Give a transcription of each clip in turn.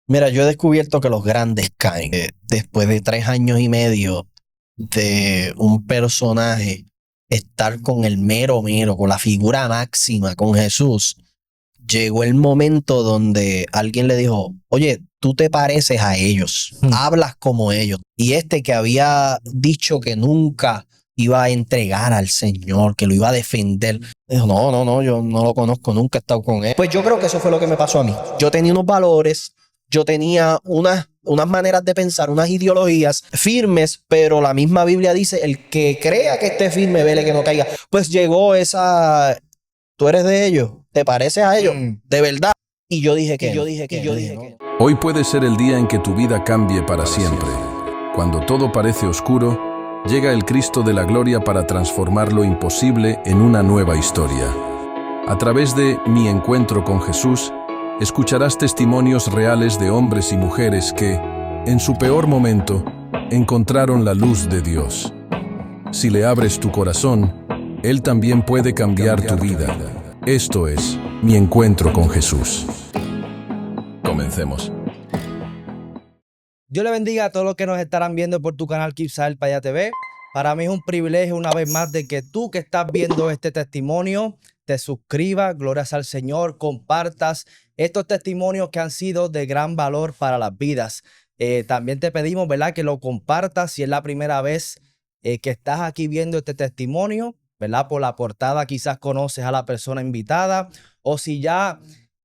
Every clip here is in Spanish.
Mira, yo he descubierto que los grandes caen. Después de 3 años y medio de un personaje estar con el mero mero, con la figura máxima, con Jesús, llegó el momento donde alguien le dijo, oye, tú te pareces a ellos, hablas como ellos. Y este que había dicho que nunca iba a entregar al Señor, que lo iba a defender, dijo, no, no, no, yo no lo conozco, nunca he estado con él. Pues yo creo que eso fue lo que me pasó a mí. Yo tenía unos valores, yo tenía unas maneras de pensar, unas ideologías firmes, pero la misma Biblia dice, el que crea que esté firme, vele que no caiga. Pues llegó esa, tú eres de ellos, te pareces a ellos, de verdad. Y yo dije que, no. Hoy puede ser el día en que tu vida cambie para siempre. Cuando todo parece oscuro, llega el Cristo de la Gloria para transformar lo imposible en una nueva historia. A través de Mi Encuentro con Jesús, escucharás testimonios reales de hombres y mujeres que, en su peor momento, encontraron la luz de Dios. Si le abres tu corazón, Él también puede cambiar tu vida. Esto es Mi Encuentro con Jesús. Comencemos. Dios le bendiga a todos los que nos estarán viendo por tu canal Kipsal Paya TV. Para mí es un privilegio una vez más de que tú que estás viendo este testimonio te suscribas, glorias al Señor, compartas estos testimonios que han sido de gran valor para las vidas. También te pedimos, ¿verdad?, que lo compartas si es la primera vez que estás aquí viendo este testimonio, ¿verdad? Por la portada quizás conoces a la persona invitada, o si ya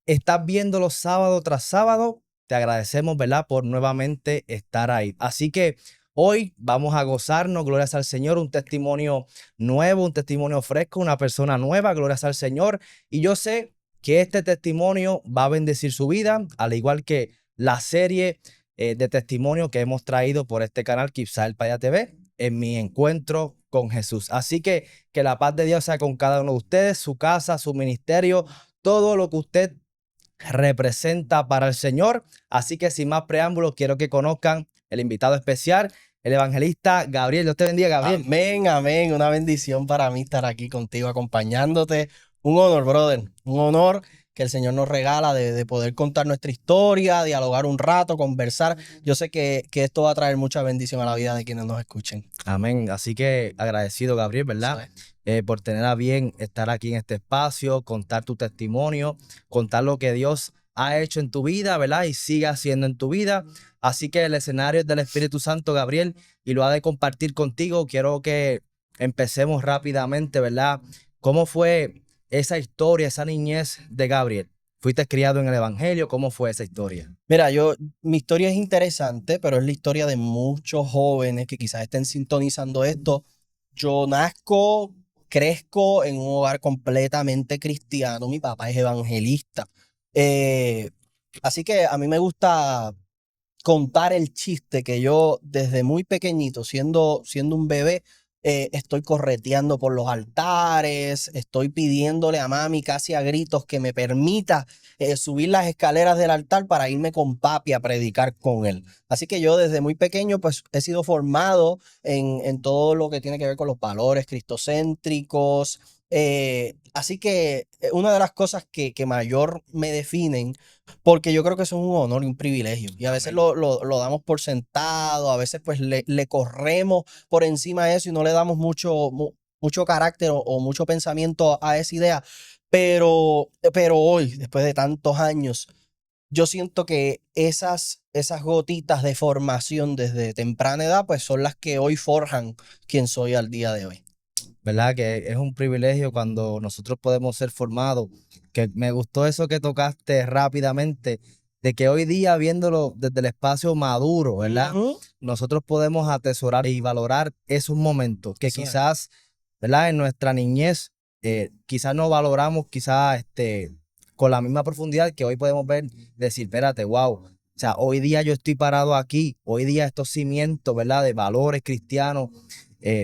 estás viéndolo sábado tras sábado, te agradecemos, ¿verdad?, por nuevamente estar ahí. Así que hoy vamos a gozarnos, glorias al Señor, un testimonio nuevo, un testimonio fresco, una persona nueva, glorias al Señor. Y yo sé que este testimonio va a bendecir su vida, al igual que la serie de testimonios que hemos traído por este canal Kipsal Paya TV en Mi Encuentro con Jesús. Así que la paz de Dios sea con cada uno de ustedes, su casa, su ministerio, todo lo que usted representa para el Señor. Así que sin más preámbulos, quiero que conozcan el invitado especial, el evangelista Gabriel. Dios te bendiga, Gabriel. Amén, amén. Una bendición para mí estar aquí contigo, acompañándote. Un honor, brother. Un honor que el Señor nos regala de poder contar nuestra historia, dialogar un rato, conversar. Yo sé que esto va a traer mucha bendición a la vida de quienes nos escuchen. Amén. Así que agradecido, Gabriel, ¿verdad? Por tener a bien estar aquí en este espacio, contar tu testimonio, contar lo que Dios ha hecho en tu vida, ¿verdad? Y sigue haciendo en tu vida. Así que el escenario es del Espíritu Santo, Gabriel, y lo ha de compartir contigo. Quiero que empecemos rápidamente, ¿verdad? ¿Cómo fue esa historia, esa niñez de Gabriel? ¿Fuiste criado en el Evangelio? ¿Cómo fue esa historia? Mira, mi historia es interesante, pero es la historia de muchos jóvenes que quizás estén sintonizando esto. Yo nazco, crezco en un hogar completamente cristiano. Mi papá es evangelista. Eh, Así que a mí me gusta contar el chiste que yo desde muy pequeñito, siendo un bebé, estoy correteando por los altares, estoy pidiéndole a mami casi a gritos que me permita subir las escaleras del altar para irme con papi a predicar con él. Así que yo desde muy pequeño pues he sido formado en todo lo que tiene que ver con los valores cristocéntricos. Así que una de las cosas que mayor me definen, porque yo creo que eso es un honor y un privilegio. Y a veces lo damos por sentado, a veces pues le corremos por encima de eso y no le damos mucho carácter o mucho pensamiento a esa idea. Pero hoy, después de tantos años, yo siento que esas gotitas de formación desde temprana edad, pues son las que hoy forjan quien soy al día de hoy. ¿Verdad? Que es un privilegio cuando nosotros podemos ser formados. Que me gustó eso que tocaste rápidamente, de que hoy día, viéndolo desde el espacio maduro, ¿verdad? Ujú. Nosotros podemos atesorar y valorar esos momentos que Eso es. quizás, ¿verdad?, en nuestra niñez, quizás no valoramos, quizás con la misma profundidad que hoy podemos ver, decir, espérate, wow. O sea, hoy día yo estoy parado aquí, hoy día estos cimientos, ¿verdad?, de valores cristianos,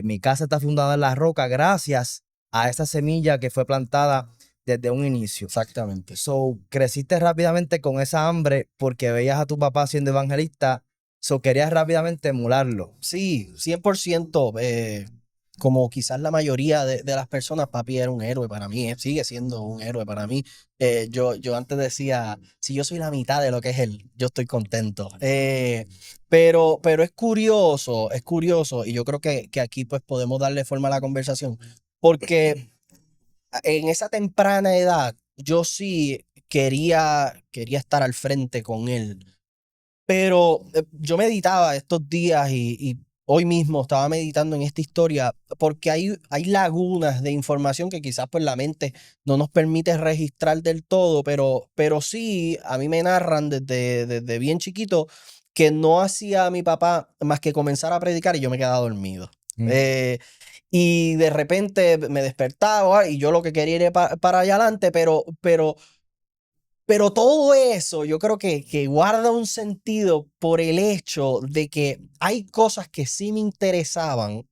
mi casa está fundada en la roca gracias a esa semilla que fue plantada desde un inicio. Exactamente. So, creciste rápidamente con esa hambre porque veías a tu papá siendo evangelista, so querías rápidamente emularlo. Sí, 100%. como quizás la mayoría de las personas, papi era un héroe para mí, sigue siendo un héroe para mí. Yo antes decía, si yo soy la mitad de lo que es él, yo estoy contento. Pero es curioso, y yo creo que aquí pues podemos darle forma a la conversación, porque en esa temprana edad yo sí quería estar al frente con él. Pero yo meditaba estos días y hoy mismo estaba meditando en esta historia porque hay lagunas de información que quizás pues la mente no nos permite registrar del todo, pero sí, a mí me narran desde bien chiquito que no hacía mi papá más que comenzar a predicar y yo me quedaba dormido. Mm. Eh, y de repente me despertaba y yo lo que quería era ir para allá adelante, pero todo eso yo creo que guarda un sentido por el hecho de que hay cosas que sí me interesaban,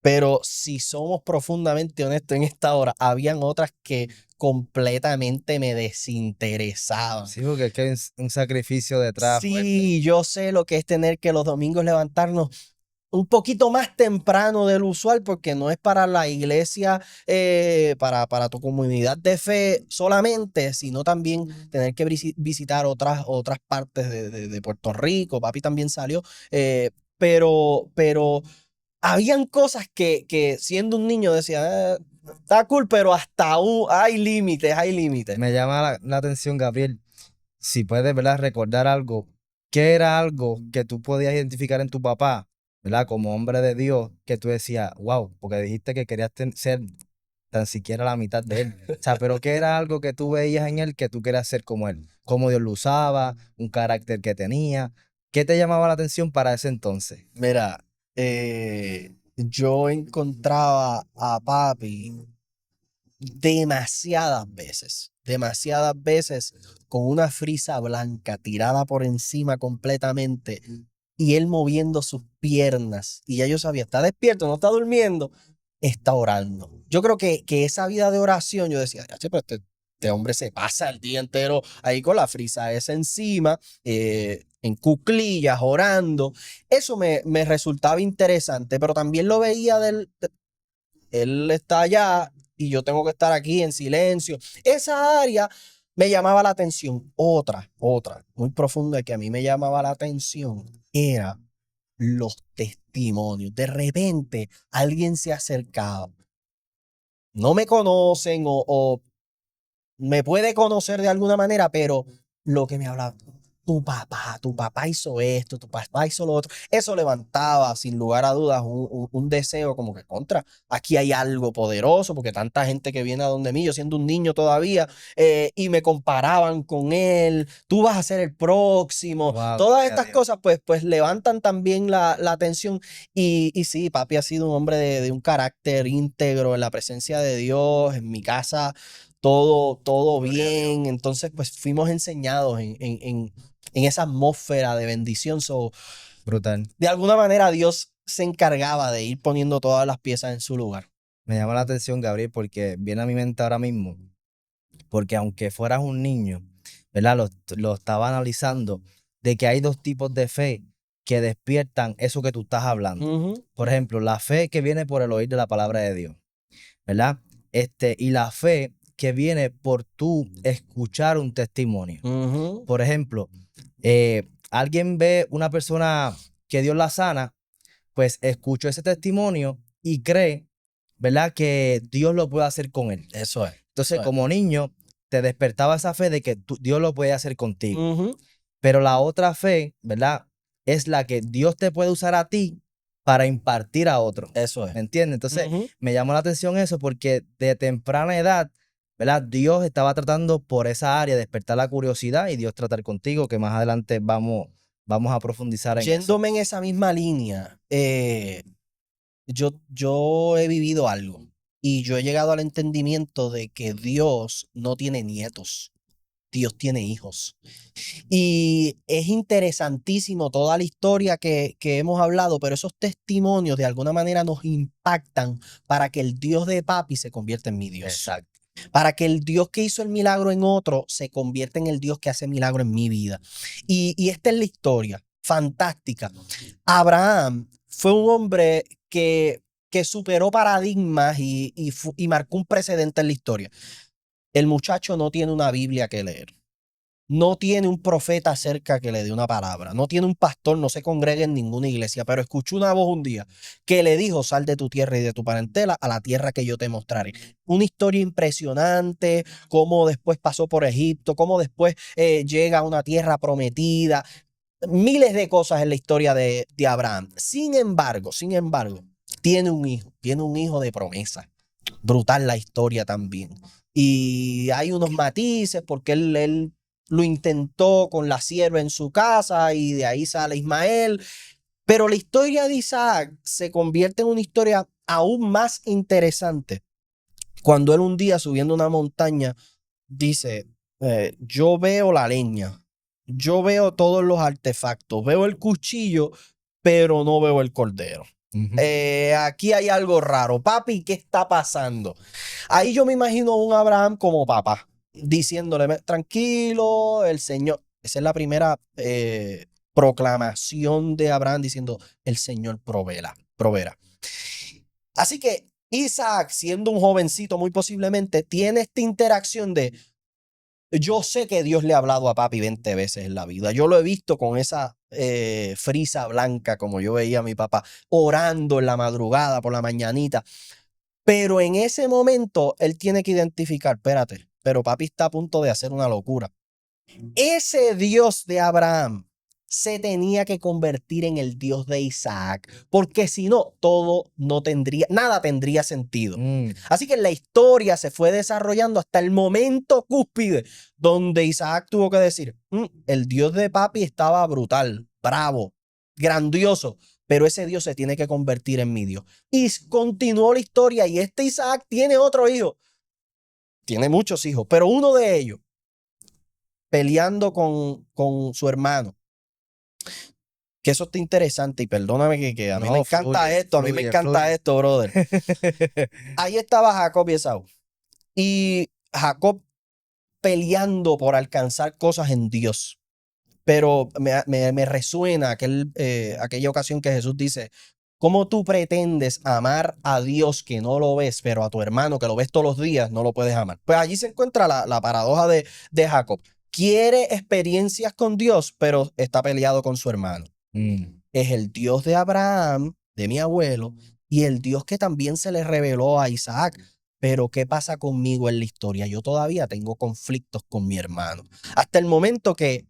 pero si somos profundamente honestos en esta hora, habían otras que completamente me desinteresaban. Sí, porque es que hay un sacrificio detrás fuerte. Sí, yo sé lo que es tener que los domingos levantarnos un poquito más temprano del usual, porque no es para la iglesia, para tu comunidad de fe solamente, sino también tener que visitar otras partes de Puerto Rico. Papi también salió, pero habían cosas que siendo un niño decía, está cool, pero hay límites, hay límites. Me llama la atención, Gabriel, si puedes, ¿verdad? Recordar algo. ¿Qué era algo que tú podías identificar en tu papá, ¿verdad? Como hombre de Dios, que tú decías, wow, porque dijiste que querías ser tan siquiera la mitad de él. O sea, pero ¿qué era algo que tú veías en él que tú querías ser como él? ¿Cómo Dios lo usaba? ¿Un carácter que tenía? ¿Qué te llamaba la atención para ese entonces? Mira, yo encontraba a papi demasiadas veces con una frisa blanca tirada por encima completamente y él moviendo sus piernas. Y ya yo sabía, está despierto, no está durmiendo, está orando. Yo creo que esa vida de oración, yo decía, "Ya, che, pero este hombre se pasa el día entero ahí con la frisa esa encima, en cuclillas, orando". Eso me resultaba interesante, pero también lo veía él está allá y yo tengo que estar aquí en silencio. Esa área me llamaba la atención. Otra, muy profunda que a mí me llamaba la atención era los testimonios. De repente alguien se acercaba. No me conocen o me puede conocer de alguna manera, pero lo que me hablaba, tu papá hizo esto, tu papá hizo lo otro, eso levantaba sin lugar a dudas un deseo como que contra, aquí hay algo poderoso, porque tanta gente que viene a donde mí, yo siendo un niño todavía, y me comparaban con él, tú vas a ser el próximo, Wow, todas gloria a estas Dios. cosas pues levantan también la atención y sí, papi ha sido un hombre de un carácter íntegro en la presencia de Dios, en mi casa todo Gloria a Dios. bien. Entonces, pues fuimos enseñados en esa atmósfera de bendición. So, Brutal. de alguna manera, Dios se encargaba de ir poniendo todas las piezas en su lugar. Me llama la atención, Gabriel, porque viene a mi mente ahora mismo, porque aunque fueras un niño, ¿verdad? Lo estaba analizando, de que hay dos tipos de fe que despiertan eso que tú estás hablando. Ujú, Por ejemplo, la fe que viene por el oír de la palabra de Dios, ¿verdad? Y la fe que viene por tú escuchar un testimonio. ujú. Por ejemplo, alguien ve una persona que Dios la sana, pues escuchó ese testimonio y cree, ¿verdad? Que Dios lo puede hacer con él. Eso es. Entonces, Eso es. como niño, te despertaba esa fe de que Dios lo puede hacer contigo. Ujú, Pero la otra fe, ¿verdad? Es la que Dios te puede usar a ti para impartir a otro. eso es. ¿Me entiendes? Entonces, Ujú. me llamó la atención eso porque de temprana edad, ¿verdad? Dios estaba tratando por esa área, despertar la curiosidad y Dios tratar contigo, que más adelante vamos a profundizar en eso. Yéndome en esa misma línea, yo he vivido algo y yo he llegado al entendimiento de que Dios no tiene nietos, Dios tiene hijos. Y es interesantísimo toda la historia que hemos hablado, pero esos testimonios de alguna manera nos impactan para que el Dios de papi se convierta en mi Dios. Exacto. Para que el Dios que hizo el milagro en otro se convierta en el Dios que hace milagro en mi vida. Y esta es la historia, fantástica. Abraham fue un hombre que que superó paradigmas y marcó un precedente en la historia. El muchacho no tiene una Biblia que leer. No tiene un profeta cerca que le dé una palabra. No tiene un pastor, no se congrega en ninguna iglesia, pero escuchó una voz un día que le dijo: sal de tu tierra y de tu parentela a la tierra que yo te mostraré. Una historia impresionante, cómo después pasó por Egipto, cómo después llega a una tierra prometida. Miles de cosas en la historia de Abraham. Sin embargo, tiene un hijo de promesa. Brutal la historia también. Y hay unos matices porque él lo intentó con la sierva en su casa y de ahí sale Ismael. Pero la historia de Isaac se convierte en una historia aún más interesante cuando él un día subiendo una montaña dice, yo veo la leña, yo veo todos los artefactos, veo el cuchillo, pero no veo el cordero. Aquí hay algo raro. Papi, ¿qué está pasando? Ahí yo me imagino a un Abraham como papá, diciéndole: tranquilo, el Señor. Esa es la primera proclamación de Abraham diciendo: el Señor proveerá. Así que Isaac, siendo un jovencito muy posiblemente, tiene esta interacción de: yo sé que Dios le ha hablado a papi 20 veces en la vida. Yo lo he visto con esa frisa blanca, como yo veía a mi papá, orando en la madrugada, por la mañanita. Pero en ese momento él tiene que identificar: espérate, pero papi está a punto de hacer una locura. Ese Dios de Abraham se tenía que convertir en el Dios de Isaac, porque si no, nada tendría sentido. Así que la historia se fue desarrollando hasta el momento cúspide donde Isaac tuvo que decir: el Dios de papi estaba brutal, bravo, grandioso, pero ese Dios se tiene que convertir en mi Dios. Y continuó la historia y este Isaac tiene otro hijo. Tiene muchos hijos, pero uno de ellos peleando con su hermano. Que eso está interesante y perdóname que a mí me encanta esto, brother. Ahí estaba Jacob y Esaú. Y Jacob peleando por alcanzar cosas en Dios. Pero me resuena aquella ocasión que Jesús dice: ¿cómo tú pretendes amar a Dios que no lo ves, pero a tu hermano que lo ves todos los días no lo puedes amar? Pues allí se encuentra la paradoja de Jacob. Quiere experiencias con Dios, pero está peleado con su hermano. Es el Dios de Abraham, de mi abuelo, y el Dios que también se le reveló a Isaac. Pero ¿qué pasa conmigo en la historia? Yo todavía tengo conflictos con mi hermano. Hasta el momento que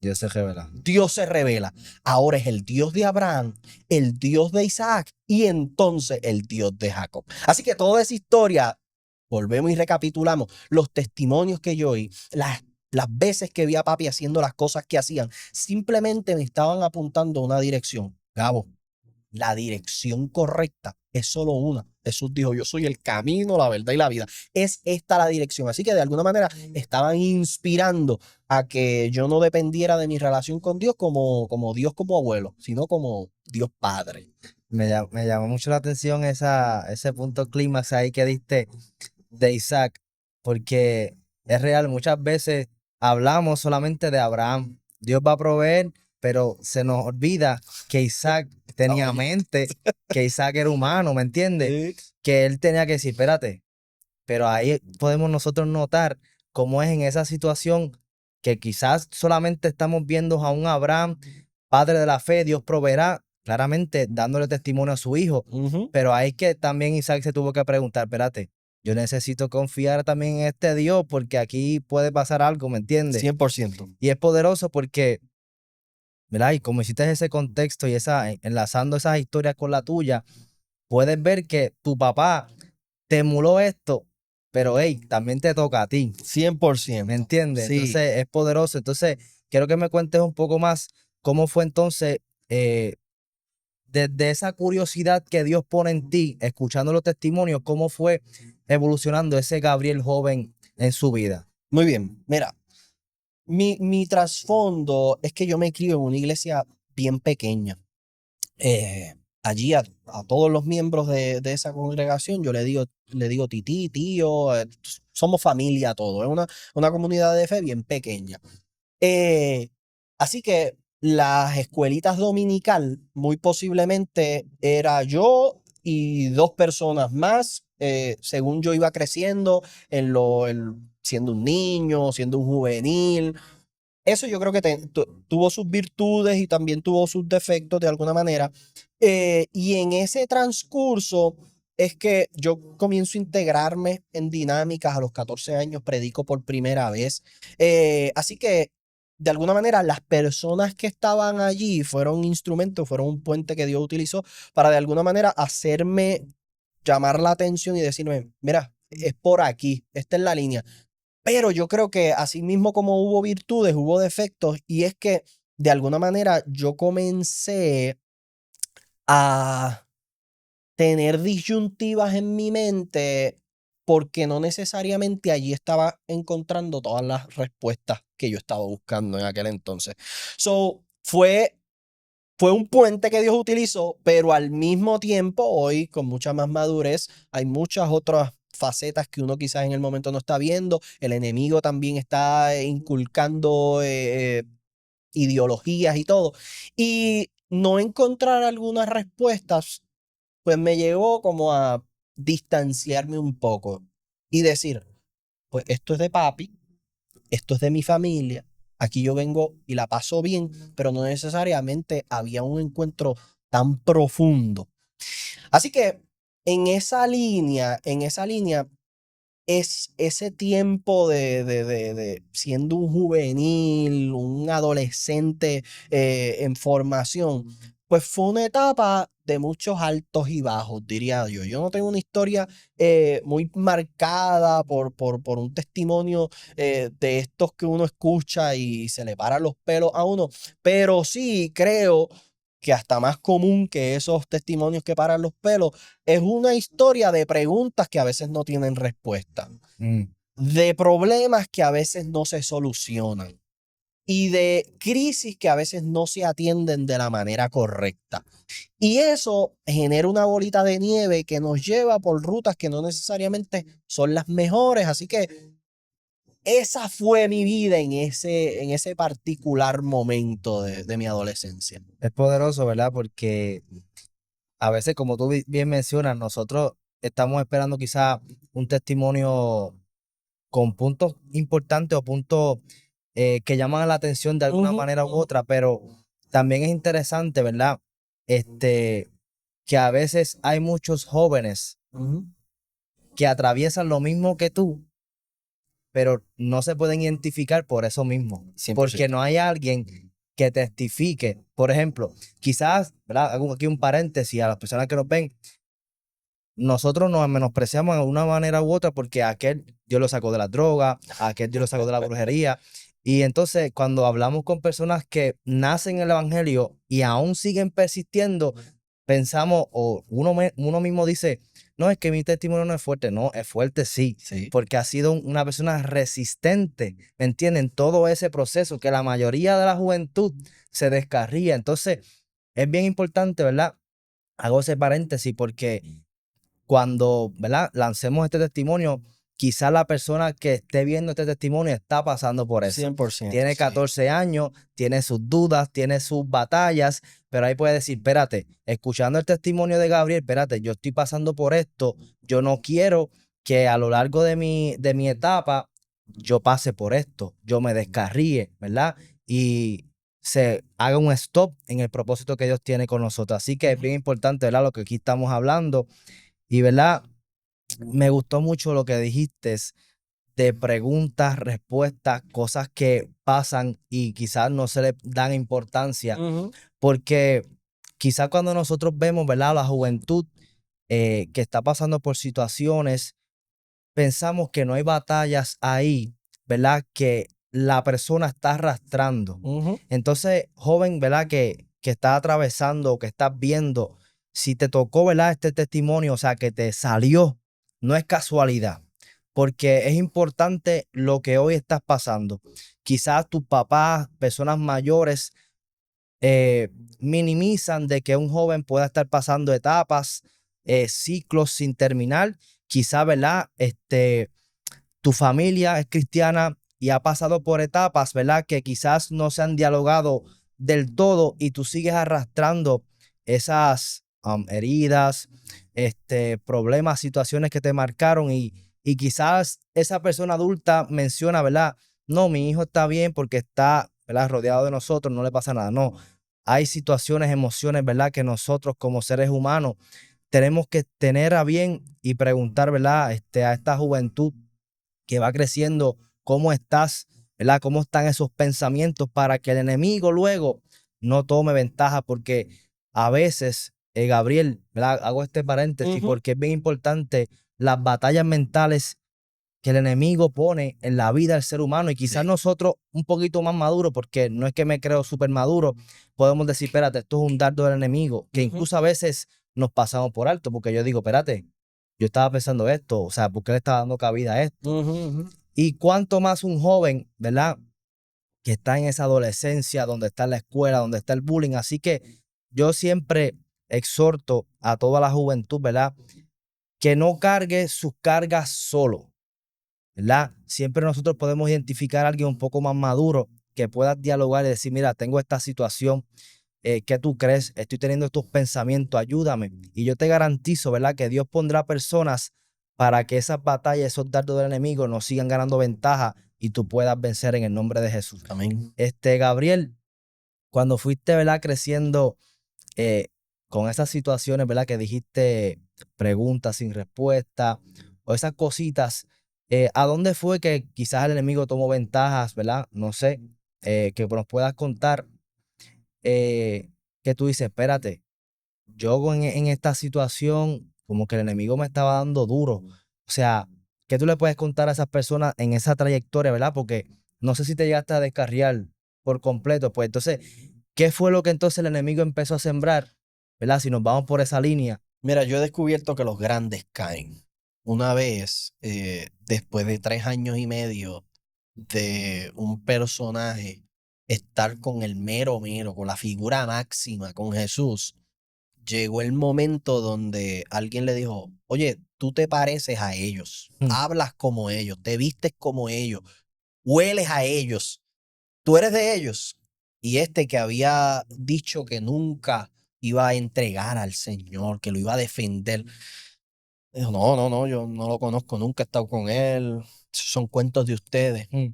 Dios se revela. Dios se revela. Ahora es el Dios de Abraham, el Dios de Isaac y entonces el Dios de Jacob. Así que toda esa historia, volvemos y recapitulamos los testimonios que yo oí, las veces que vi a papi haciendo las cosas que hacían, simplemente me estaban apuntando a una dirección. Gabo, la dirección correcta es solo una. Jesús dijo: yo soy el camino, la verdad y la vida. Es esta la dirección. Así que de alguna manera estaban inspirando a que yo no dependiera de mi relación con Dios como Dios como abuelo, sino como Dios Padre. Me llamó mucho la atención ese punto clímax ahí que diste de Isaac, porque es real, muchas veces hablamos solamente de Abraham. Dios va a proveer, pero se nos olvida que Isaac tenía mente, que Isaac era humano, ¿me entiendes? Sí. Que él tenía que decir: espérate, pero ahí podemos nosotros notar cómo es en esa situación que quizás solamente estamos viendo a un Abraham, padre de la fe, Dios proveerá, claramente dándole testimonio a su hijo. Pero ahí que también Isaac se tuvo que preguntar: espérate, yo necesito confiar también en este Dios porque aquí puede pasar algo, ¿me entiendes? 100%. Y es poderoso porque, ¿verdad? Y como hiciste ese contexto y enlazando esas historias con la tuya, puedes ver que tu papá te emuló esto, pero hey, también te toca a ti. 100%. ¿Me entiendes? Sí. Entonces es poderoso. Entonces, quiero que me cuentes un poco más cómo fue entonces, desde esa curiosidad que Dios pone en ti, escuchando los testimonios, cómo fue evolucionando ese Gabriel joven en su vida. Muy bien. Mira, mi trasfondo es que yo me crié en una iglesia bien pequeña. Allí a todos los miembros de esa congregación yo le digo tití, tío, somos familia todos. Es una comunidad de fe bien pequeña. Así que las escuelitas dominical muy posiblemente era yo y dos personas más, según yo iba creciendo, siendo un niño, siendo un juvenil. Eso yo creo que tuvo sus virtudes y también tuvo sus defectos de alguna manera. Y en ese transcurso es que yo comienzo a integrarme en dinámicas. A los 14 años predico por primera vez. Así que de alguna manera las personas que estaban allí fueron instrumentos, fueron un puente que Dios utilizó para de alguna manera hacerme llamar la atención y decirme, mira, es por aquí, esta es la línea. Pero yo creo que así mismo como hubo virtudes, hubo defectos, y es que de alguna manera yo comencé a tener disyuntivas en mi mente porque no necesariamente allí estaba encontrando todas las respuestas que yo estaba buscando en aquel entonces. So, fue un puente que Dios utilizó, pero al mismo tiempo, hoy con mucha más madurez, hay muchas otras facetas que uno quizás en el momento no está viendo. El enemigo también está inculcando ideologías y todo. Y no encontrar algunas respuestas, pues me llevó como a distanciarme un poco y decir, pues esto es de papi, esto es de mi familia, aquí yo vengo y la paso bien, pero no necesariamente había un encuentro tan profundo. Así que en esa línea es ese tiempo de siendo un juvenil, un adolescente en formación, pues fue una etapa de muchos altos y bajos, diría yo. Yo no tengo una historia muy marcada por un testimonio de estos que uno escucha y se le paran los pelos a uno, pero sí creo que hasta más común que esos testimonios que paran los pelos es una historia de preguntas que a veces no tienen respuesta, de problemas que a veces no se solucionan y de crisis que a veces no se atienden de la manera correcta. Y eso genera una bolita de nieve que nos lleva por rutas que no necesariamente son las mejores. Así que esa fue mi vida en ese particular momento de mi adolescencia. Es poderoso, ¿verdad? Porque a veces, como tú bien mencionas, nosotros estamos esperando quizá un testimonio con puntos importantes o puntos que llaman la atención de alguna manera u otra, pero también es interesante, ¿verdad? Que a veces hay muchos jóvenes que atraviesan lo mismo que tú, pero no se pueden identificar por eso mismo, 100%. porque no hay alguien que testifique. Por ejemplo, quizás, ¿verdad? Hago aquí un paréntesis a las personas que nos ven. Nosotros nos menospreciamos de una manera u otra porque a aquel Dios lo sacó de la droga, a aquel Dios lo sacó de la brujería. Y entonces cuando hablamos con personas que nacen en el evangelio y aún siguen persistiendo, pensamos, o uno mismo dice, no, es que mi testimonio no es fuerte. No, es fuerte sí, porque ha sido una persona resistente, ¿me entienden? Todo ese proceso que la mayoría de la juventud se descarría. Entonces es bien importante, ¿verdad? Hago ese paréntesis porque cuando, ¿verdad? Lancemos este testimonio, quizás la persona que esté viendo este testimonio está pasando por eso. 100%. Tiene 14 años, tiene sus dudas, tiene sus batallas, pero ahí puede decir, espérate, escuchando el testimonio de Gabriel, espérate, yo estoy pasando por esto, yo no quiero que a lo largo de mi etapa yo pase por esto, yo me descarríe, ¿verdad? Y se haga un stop en el propósito que Dios tiene con nosotros. Así que es bien importante, ¿verdad? Lo que aquí estamos hablando. Y, ¿verdad? Me gustó mucho lo que dijiste de preguntas, respuestas, cosas que pasan y quizás no se le dan importancia, porque quizás cuando nosotros vemos, ¿verdad? La juventud que está pasando por situaciones, pensamos que no hay batallas ahí, ¿verdad? Que la persona está arrastrando. Entonces, joven, ¿verdad? Que está atravesando, que estás viendo, si te tocó, ¿verdad? Este testimonio, o sea, que te salió, no es casualidad, porque es importante lo que hoy estás pasando. Quizás tus papás, personas mayores, minimizan de que un joven pueda estar pasando etapas, ciclos sin terminar. Quizás, ¿verdad? Tu familia es cristiana y ha pasado por etapas, ¿verdad? Que quizás no se han dialogado del todo y tú sigues arrastrando esas heridas, problemas, situaciones que te marcaron y quizás esa persona adulta menciona, ¿verdad? No, mi hijo está bien porque está, ¿verdad? Rodeado de nosotros, no le pasa nada. No, hay situaciones, emociones, ¿verdad? Que nosotros como seres humanos tenemos que tener a bien y preguntar, ¿verdad? A esta juventud que va creciendo, ¿cómo estás? ¿Verdad? ¿Cómo están esos pensamientos para que el enemigo luego no tome ventaja? Porque a veces, Gabriel, ¿verdad? Hago este paréntesis Ujú. porque es bien importante las batallas mentales que el enemigo pone en la vida del ser humano y quizás Sí. nosotros un poquito más maduros, porque no es que me creo súper maduro, podemos decir, espérate, esto es un dardo del enemigo, que Ujú, incluso a veces nos pasamos por alto, porque yo digo, espérate, yo estaba pensando esto, o sea, ¿por qué le estaba dando cabida a esto? ujú, ujú. Y cuánto más un joven, ¿verdad? Que está en esa adolescencia, donde está la escuela, donde está el bullying. Así que yo siempre exhorto a toda la juventud, ¿verdad? Que no cargue sus cargas solo, ¿verdad? Siempre nosotros podemos identificar a alguien un poco más maduro que pueda dialogar y decir, mira, tengo esta situación, ¿qué tú crees? Estoy teniendo estos pensamientos, ayúdame. Y yo te garantizo, ¿verdad? Que Dios pondrá personas para que esas batallas, esos dardos del enemigo nos sigan ganando ventaja y tú puedas vencer en el nombre de Jesús. Amén. Gabriel, cuando fuiste, ¿verdad? Creciendo eh, con esas situaciones, ¿verdad? Que dijiste preguntas sin respuesta o esas cositas, ¿a dónde fue que quizás el enemigo tomó ventajas, ¿verdad? No sé, que nos puedas contar que tú dices, espérate, yo en esta situación como que el enemigo me estaba dando duro. O sea, ¿qué tú le puedes contar a esas personas en esa trayectoria, ¿verdad? Porque no sé si te llegaste a descarriar por completo, pues entonces, ¿qué fue lo que entonces el enemigo empezó a sembrar? ¿Verdad? Si nos vamos por esa línea. Mira, yo he descubierto que los grandes caen. Una vez, después de 3 años y medio de un personaje estar con el mero mero, con la figura máxima, con Jesús, llegó el momento donde alguien le dijo, oye, tú te pareces a ellos, Mm, hablas como ellos, te vistes como ellos, hueles a ellos, tú eres de ellos. Y este que había dicho que nunca iba a entregar al Señor, que lo iba a defender, dijo, no, no, no, yo no lo conozco, nunca he estado con él, esos son cuentos de ustedes. mm,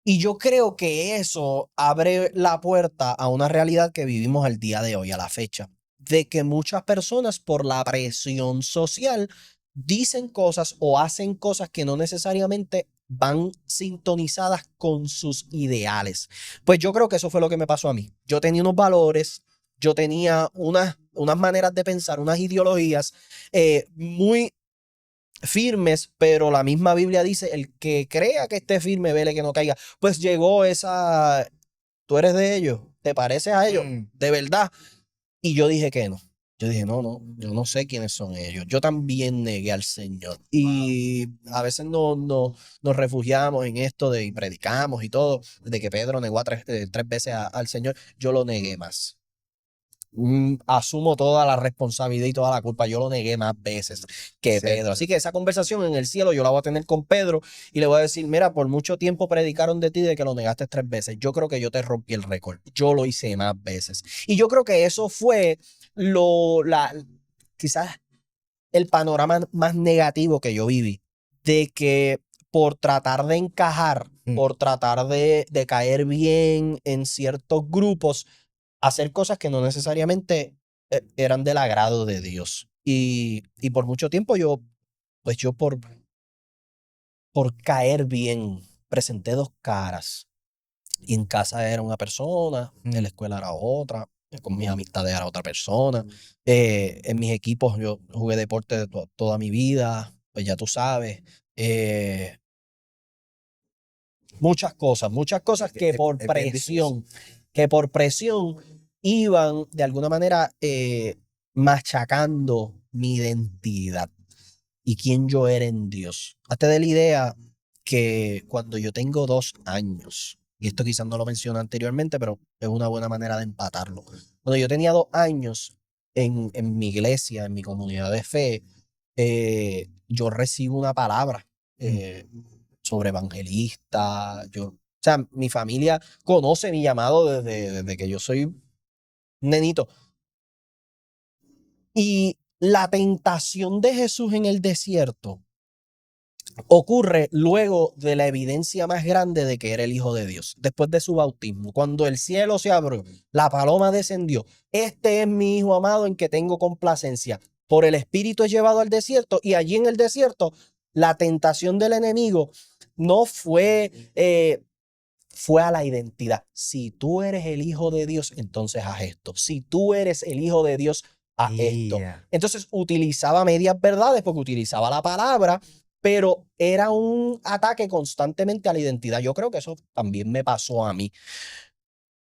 Y yo creo que eso abre la puerta a una realidad que vivimos al día de hoy, a la fecha, de que muchas personas por la presión social dicen cosas o hacen cosas que no necesariamente van sintonizadas con sus ideales. Pues yo creo que eso fue lo que me pasó a mí. Yo tenía unos valores, yo tenía unas maneras de pensar, unas ideologías muy firmes, pero la misma Biblia dice, el que crea que esté firme, vele que no caiga. Pues llegó esa, tú eres de ellos, te pareces a ellos, mm. de verdad. Y yo dije que no. Yo dije, no, no, yo no sé quiénes son ellos. Yo también negué al Señor. Y a veces nos refugiamos en esto de y predicamos y todo, de que Pedro negó a 3 veces al Señor. Yo lo negué más. Asumo toda la responsabilidad y toda la culpa. Yo lo negué más veces que Pedro. Cierto. Así que esa conversación en el cielo yo la voy a tener con Pedro y le voy a decir, mira, por mucho tiempo predicaron de ti de que lo negaste 3 veces. Yo creo que yo te rompí el récord. Yo lo hice más veces. Y yo creo que eso fue quizás el panorama más negativo que yo viví. De que por tratar de encajar, Mm. por tratar de caer bien en ciertos grupos, hacer cosas que no necesariamente eran del agrado de Dios. Y por mucho tiempo pues yo por caer bien, presenté dos caras. Y en casa era una persona, en Mm. la escuela era otra, con mis amistades era otra persona. En mis equipos yo jugué deporte toda mi vida, pues ya tú sabes. Eh, muchas cosas que por Es bien difícil. presión iban de alguna manera machacando mi identidad y quién yo era en Dios. Hazte de la idea que cuando yo tengo 2 años, y esto quizás no lo mencioné anteriormente, pero es una buena manera de empatarlo. Cuando yo tenía 2 años en mi iglesia, en mi comunidad de fe, yo recibo una palabra Mm. eh, sobre evangelista. O sea, mi familia conoce mi llamado desde que yo soy un nenito. Y La tentación de Jesús en el desierto ocurre luego de la evidencia más grande de que era el Hijo de Dios, después de su bautismo, cuando el cielo se abrió, la paloma descendió. Este es mi Hijo amado en que tengo complacencia. Por el Espíritu es llevado al desierto y allí en el desierto la tentación del enemigo no fue a la identidad. Si tú eres el Hijo de Dios, entonces haz esto. Si tú eres el Hijo de Dios, haz esto. Yeah. Entonces utilizaba medias verdades porque utilizaba la palabra, pero era un ataque constantemente a la identidad. Yo creo que eso también me pasó a mí.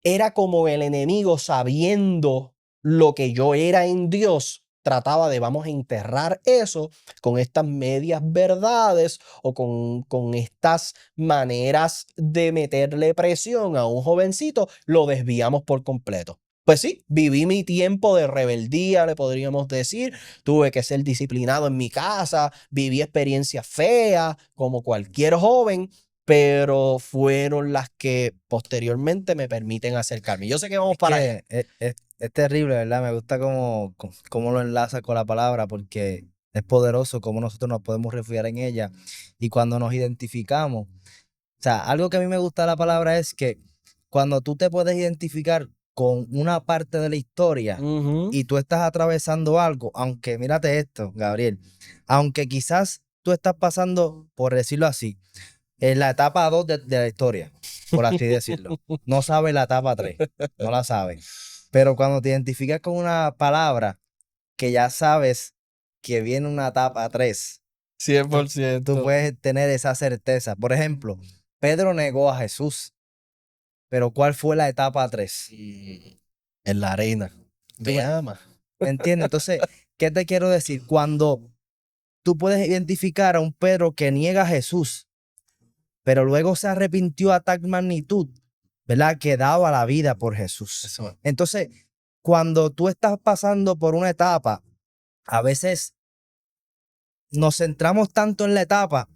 Era como el enemigo, sabiendo lo que yo era en Dios, trataba de vamos a enterrar eso con estas medias verdades o con estas maneras de meterle presión a un jovencito, lo desviamos por completo. Pues sí, viví mi tiempo de rebeldía, le podríamos decir. Tuve que ser disciplinado en mi casa, viví experiencias feas como cualquier joven, pero fueron las que posteriormente me permiten acercarme. Yo sé que vamos para allá. Es terrible, ¿verdad? Me gusta cómo lo enlaza con la palabra porque es poderoso cómo nosotros nos podemos refugiar en ella y cuando nos identificamos. O sea, algo que a mí me gusta de la palabra es que cuando tú te puedes identificar con una parte de la historia Ujú. y tú estás atravesando algo, aunque mírate esto, Gabriel, aunque quizás tú estás pasando, por decirlo así, en la etapa 2 de la historia, por así decirlo. No sabes la etapa 3, no la sabes. Pero cuando te identificas con una palabra que ya sabes que viene una etapa 3, tú 100%. puedes tener esa certeza. Por ejemplo, Pedro negó a Jesús, pero ¿cuál fue la etapa 3? En la arena. ¿Tú Me me ama. me entiendes? Entonces, ¿qué te quiero decir? Cuando tú puedes identificar a un Pedro que niega a Jesús, pero luego se arrepintió a tal magnitud, ¿verdad? Que daba la vida por Jesús. Eso. Entonces, cuando tú estás pasando por una etapa, a veces nos centramos tanto en la etapa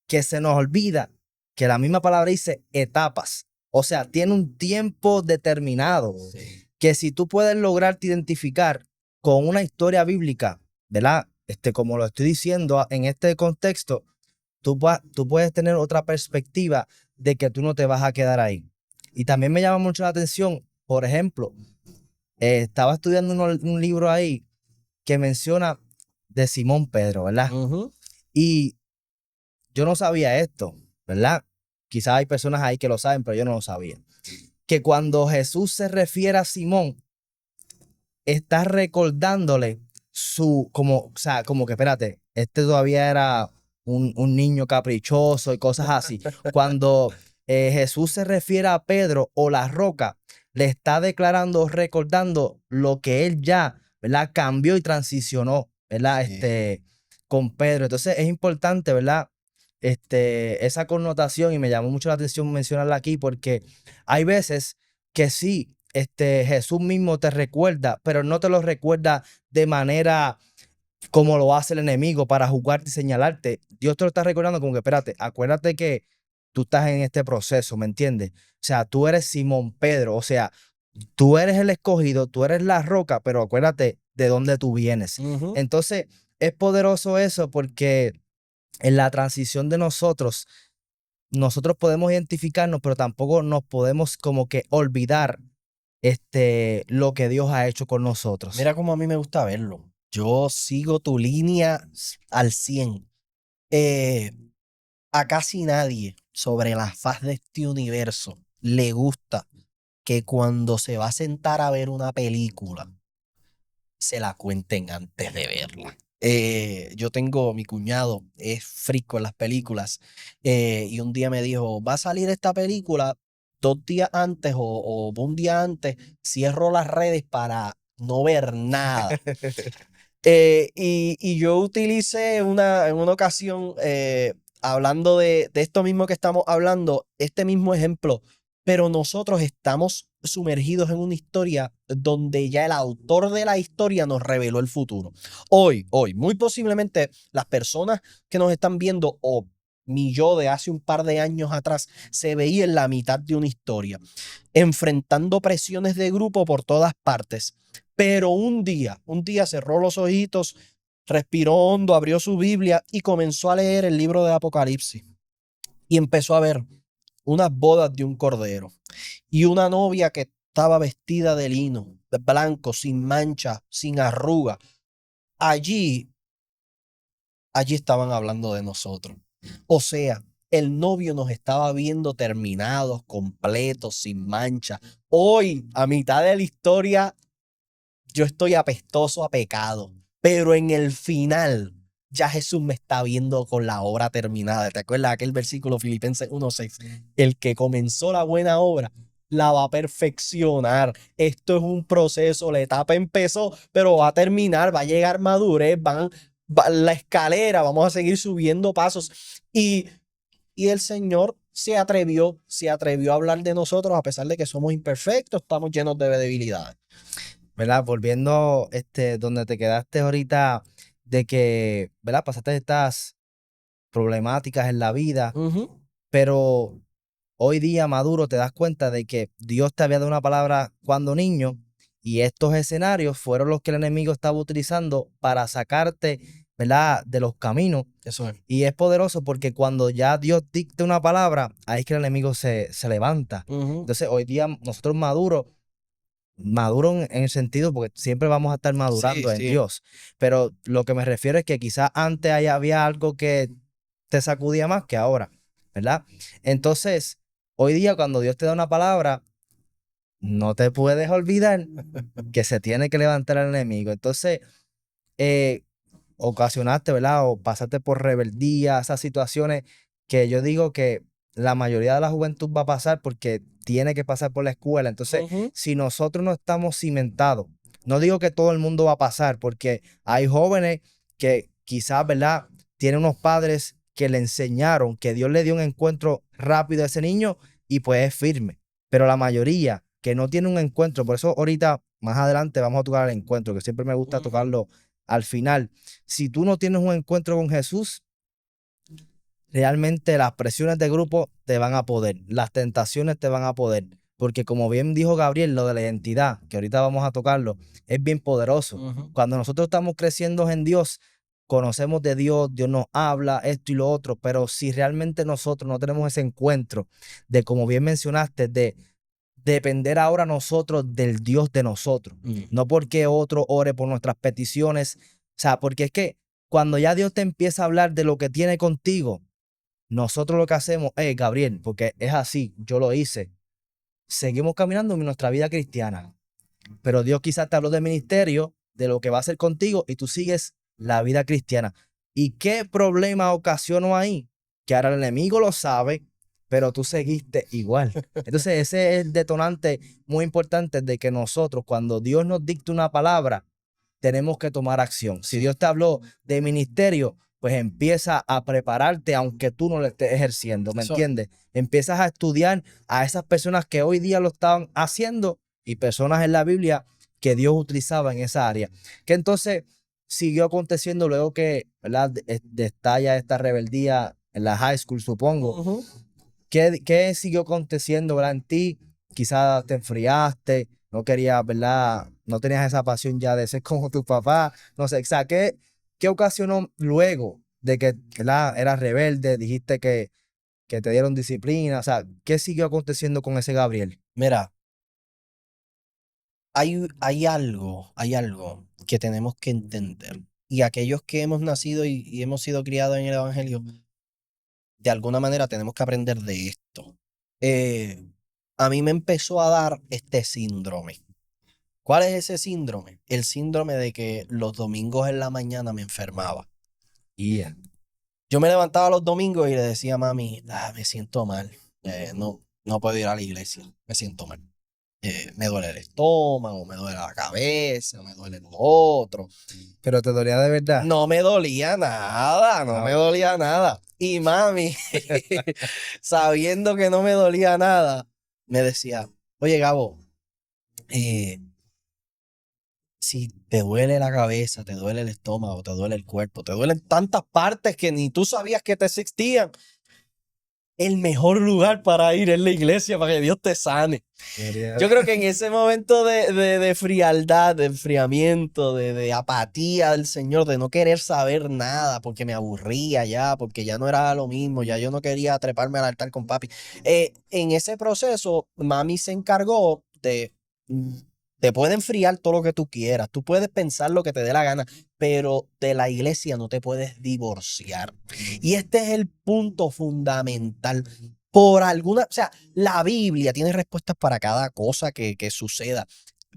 que se nos olvida que la misma palabra dice etapas. O sea, tiene un tiempo determinado Sí. que si tú puedes lograrte identificar con una historia bíblica, ¿verdad? Como lo estoy diciendo en este contexto, tú puedes tener otra perspectiva de que tú no te vas a quedar ahí. Y también me llama mucho la atención, por ejemplo, estaba estudiando un libro ahí que menciona de Simón Pedro, ¿verdad? Ujú. Y yo no sabía esto, ¿verdad? Quizás hay personas ahí que lo saben, pero yo no lo sabía. Que cuando Jesús se refiere a Simón, está recordándole o sea, como que espérate, este todavía era un niño caprichoso y cosas así. Cuando Jesús se refiere a Pedro o la roca, le está declarando, recordando lo que él ya, ¿verdad? Cambió y transicionó, ¿verdad? Sí. Con Pedro. Entonces es importante, ¿verdad? Esa connotación y me llamó mucho la atención mencionarla aquí porque hay veces que sí, Jesús mismo te recuerda, pero no te lo recuerda de manera como lo hace el enemigo para juzgarte y señalarte. Dios te lo está recordando como que, espérate, acuérdate que tú estás en este proceso, ¿me entiendes? O sea, tú eres Simón Pedro, o sea, tú eres el escogido, tú eres la roca, pero acuérdate de dónde tú vienes. Ujú. Entonces, es poderoso eso porque en la transición de nosotros podemos identificarnos, pero tampoco nos podemos como que olvidar lo que Dios ha hecho con nosotros. Mira cómo a mí me gusta verlo. Yo sigo tu línea al 100. Eh, a casi nadie sobre la faz de este universo le gusta que cuando se va a sentar a ver una película, se la cuenten antes de verla. Yo tengo, mi cuñado es frico en las películas, y un día me dijo, va a salir esta película 2 días antes o un día antes, cierro las redes para no ver nada. Y yo utilicé en una ocasión, hablando de esto mismo que estamos hablando, este mismo ejemplo, pero nosotros estamos sumergidos en una historia donde ya el autor de la historia nos reveló el futuro. Hoy, muy posiblemente las personas que nos están viendo o mi yo de hace un par de años atrás se veía en la mitad de una historia, enfrentando presiones de grupo por todas partes. Pero un día cerró los ojitos, respiró hondo, abrió su Biblia y comenzó a leer el libro de Apocalipsis. Y empezó a ver unas bodas de un cordero y una novia que estaba vestida de lino, de blanco, sin mancha, sin arruga. Allí, allí estaban hablando de nosotros. O sea, el novio nos estaba viendo terminados, completos, sin mancha. Hoy, a mitad de la historia, yo estoy apestoso a pecado, pero en el final ya Jesús me está viendo con la obra terminada. ¿Te acuerdas aquel versículo Filipenses 1:6? El que comenzó la buena obra la va a perfeccionar. Esto es un proceso, la etapa empezó, pero va a terminar, va a llegar madurez, la escalera, vamos a seguir subiendo pasos y el Señor se atrevió a hablar de nosotros a pesar de que somos imperfectos, estamos llenos de debilidades. ¿Verdad? Volviendo donde te quedaste ahorita de que, ¿verdad? Pasaste estas problemáticas en la vida, Ujú. pero hoy día maduro te das cuenta de que Dios te había dado una palabra cuando niño y estos escenarios fueron los que el enemigo estaba utilizando para sacarte, ¿verdad? De los caminos. Eso es. Y es poderoso porque cuando ya Dios dicta una palabra, ahí es que el enemigo se levanta. Ujú. Entonces hoy día nosotros maduros en el sentido, porque siempre vamos a estar Sí, madurando en sí. Dios, pero lo que me refiero es que quizás antes había algo que te sacudía más que ahora, ¿verdad? Entonces, hoy día cuando Dios te da una palabra, no te puedes olvidar que se tiene que levantar el enemigo. Entonces, eh, ocasionaste, ¿verdad? O pasaste por rebeldía, esas situaciones que yo digo que la mayoría de la juventud va a pasar porque tiene que pasar por la escuela. Entonces, Ujú. si nosotros no estamos cimentados, no digo que todo el mundo va a pasar, porque hay jóvenes que quizás, ¿verdad? Tienen unos padres que le enseñaron, que Dios le dio un encuentro rápido a ese niño y pues es firme. Pero la mayoría que no tiene un encuentro, por eso ahorita, más adelante, vamos a tocar el encuentro, que siempre me gusta Ujú. tocarlo al final. Si tú no tienes un encuentro con Jesús, realmente las presiones de grupo te van a poder, las tentaciones te van a poder, porque como bien dijo Gabriel, lo de la identidad, que ahorita vamos a tocarlo, es bien poderoso. Ujú. Cuando nosotros estamos creciendo en Dios, conocemos de Dios, Dios nos habla, esto y lo otro, pero si realmente nosotros no tenemos ese encuentro de, como bien mencionaste, de depender ahora nosotros del Dios de nosotros, Mm. no porque otro ore por nuestras peticiones, o sea, porque es que cuando ya Dios te empieza a hablar de lo que tiene contigo, nosotros lo que hacemos es, Gabriel, porque es así, yo lo hice, seguimos caminando en nuestra vida cristiana, pero Dios quizás te habló de ministerio, de lo que va a hacer contigo y tú sigues la vida cristiana. ¿Y qué problema ocasionó ahí? Que ahora el enemigo lo sabe, pero tú seguiste igual. Entonces ese es el detonante muy importante de que nosotros, cuando Dios nos dicta una palabra, tenemos que tomar acción. Si Sí. Dios te habló de ministerio, pues empieza a prepararte aunque tú no lo estés ejerciendo, ¿me Eso. entiendes? Empiezas a estudiar a esas personas que hoy día lo estaban haciendo y personas en la Biblia que Dios utilizaba en esa área. Que entonces siguió aconteciendo luego que, ¿verdad? Destalla esta rebeldía en la high school, supongo. Ujú. ¿Qué siguió aconteciendo, ¿verdad? En ti? Quizás te enfriaste, no querías, ¿verdad? No tenías esa pasión ya de ser como tu papá. No sé, o sea, ¿qué ocasionó luego de que, ¿verdad? Eras rebelde, dijiste que te dieron disciplina? O sea, ¿qué siguió aconteciendo con ese Gabriel? Mira, hay algo que tenemos que entender. Y aquellos que hemos nacido y hemos sido criados en el Evangelio, de alguna manera tenemos que aprender de esto. Eh, a mí me empezó a dar este síndrome. ¿Cuál es ese síndrome? El síndrome de que los domingos en la mañana me enfermaba. Yeah. Yo me levantaba los domingos y le decía a mami, me siento mal, no puedo ir a la iglesia, me siento mal. Me duele el estómago, me duele la cabeza, me duele lo otro. Pero te dolía de verdad. No me dolía nada, no me dolía nada. Y mami, sabiendo que no me dolía nada, me decía, oye Gabo, eh, si te duele la cabeza, te duele el estómago, te duele el cuerpo, te duelen tantas partes que ni tú sabías que te existían, el mejor lugar para ir es la iglesia, para que Dios te sane. Yo creo que en ese momento de frialdad, de enfriamiento, de apatía del Señor, de no querer saber nada, porque me aburría ya, porque ya no era lo mismo, ya yo no quería treparme al altar con papi. En ese proceso, mami se encargó de, te puede enfriar todo lo que tú quieras, tú puedes pensar lo que te dé la gana, pero de la iglesia no te puedes divorciar. Y este es el punto fundamental. Por alguna, o sea, la Biblia tiene respuestas para cada cosa que suceda.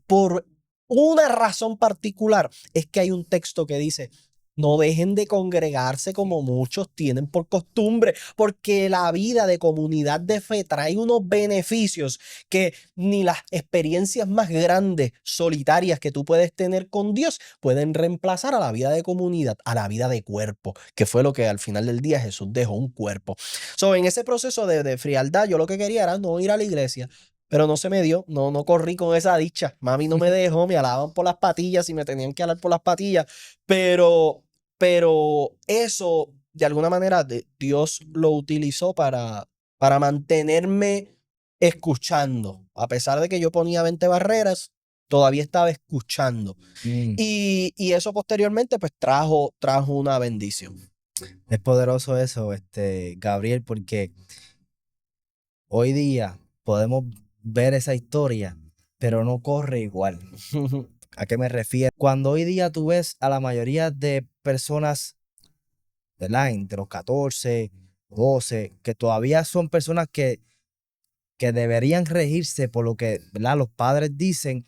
Por una razón particular es que hay un texto que dice, no dejen de congregarse como muchos tienen por costumbre, porque la vida de comunidad de fe trae unos beneficios que ni las experiencias más grandes, solitarias que tú puedes tener con Dios pueden reemplazar a la vida de comunidad, a la vida de cuerpo, que fue lo que al final del día Jesús dejó, un cuerpo. So, en ese proceso de frialdad, yo lo que quería era no ir a la iglesia, pero no se me dio, no corrí con esa dicha. Mami no me dejó, me alaban por las patillas y me tenían que alar por las patillas, pero, pero eso, de alguna manera, Dios lo utilizó para mantenerme escuchando. A pesar de que yo ponía 20 barreras, todavía estaba escuchando. Mm. Y eso posteriormente, pues trajo una bendición. Es poderoso eso, Gabriel, porque hoy día podemos ver esa historia, pero no corre igual. ¿A qué me refiero? Cuando hoy día tú ves a la mayoría de personas, ¿verdad? Entre los 14, 12, que todavía son personas que deberían regirse por lo que, ¿verdad? Los padres dicen,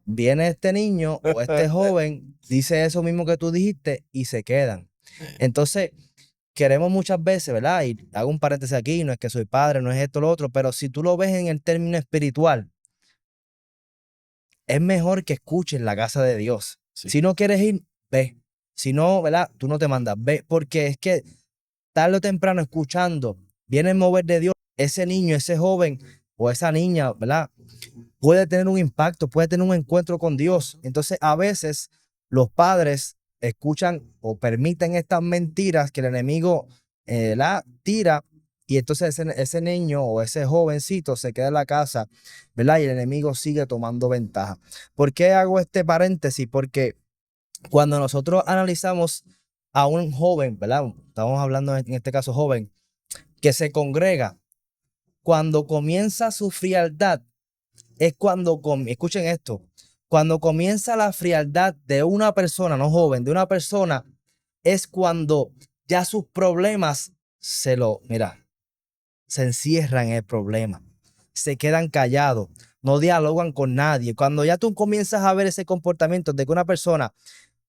viene este niño o este joven, dice eso mismo que tú dijiste y se quedan. Entonces, queremos muchas veces, ¿verdad? Y hago un paréntesis aquí, no es que soy padre, no es esto, lo otro, pero si tú lo ves en el término espiritual, es mejor que escuches la casa de Dios. Sí. Si no quieres ir, ve. Si no, ¿verdad? Tú no te mandas, ve, porque es que tarde o temprano escuchando, viene el mover de Dios, ese niño, ese joven o esa niña, ¿verdad? Puede tener un impacto, puede tener un encuentro con Dios. Entonces, a veces los padres escuchan o permiten estas mentiras que el enemigo la tira y entonces ese niño o ese jovencito se queda en la casa, ¿verdad? Y el enemigo sigue tomando ventaja. ¿Por qué hago este paréntesis? Porque cuando nosotros analizamos a un joven, ¿verdad? Estamos hablando en este caso joven, que se congrega, cuando comienza su frialdad, es cuando, escuchen esto, cuando comienza la frialdad de una persona, no joven, de una persona, es cuando ya sus problemas se encierran en el problema, se quedan callados, no dialogan con nadie. Cuando ya tú comienzas a ver ese comportamiento de que una persona,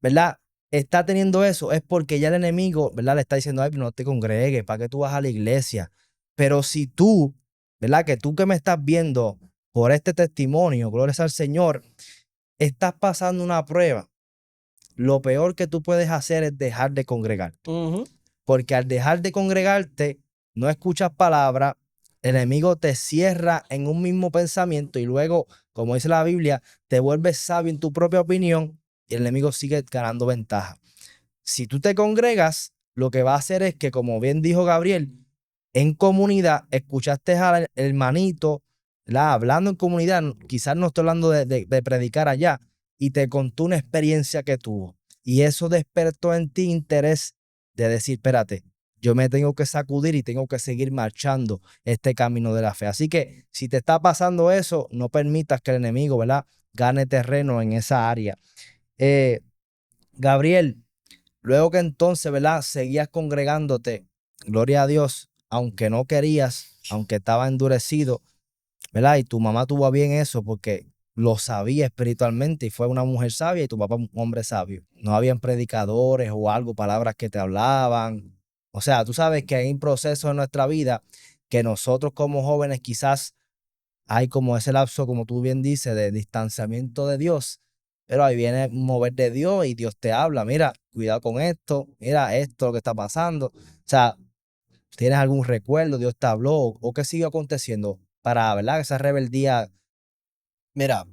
¿verdad? Está teniendo eso, es porque ya el enemigo, ¿verdad? Le está diciendo, ay, no te congregues, ¿para qué tú vas a la iglesia? Pero si tú, ¿verdad? Que tú que me estás viendo por este testimonio, gloria al Señor, estás pasando una prueba, lo peor que tú puedes hacer es dejar de congregarte. Porque al dejar de congregarte, no escuchas palabra, el enemigo te cierra en un mismo pensamiento y luego, como dice la Biblia, te vuelves sabio en tu propia opinión y el enemigo sigue ganando ventaja. Si tú te congregas, lo que va a hacer es que, como bien dijo Gabriel, en comunidad escuchaste al hermanito, hablando en comunidad, quizás no estoy hablando de predicar allá, y te contó una experiencia que tuvo. Y eso despertó en ti interés de decir, espérate, yo me tengo que sacudir y tengo que seguir marchando este camino de la fe. Así que si te está pasando eso, no permitas que el enemigo, ¿verdad?, gane terreno en esa área. Gabriel, luego que entonces, ¿verdad?, seguías congregándote, gloria a Dios, aunque no querías, aunque estaba endurecido, ¿verdad? Y tu mamá tuvo a bien eso porque lo sabía espiritualmente y fue una mujer sabia y tu papá un hombre sabio. No habían predicadores o algo, palabras que te hablaban. O sea, tú sabes que hay un proceso en nuestra vida que nosotros como jóvenes quizás hay como ese lapso, como tú bien dices, de distanciamiento de Dios, pero ahí viene un mover de Dios y Dios te habla, mira, cuidado con esto, mira esto lo que está pasando. O sea, ¿tienes algún recuerdo? ¿Dios te habló? ¿O qué siguió aconteciendo para, verdad, esa rebeldía? Mira,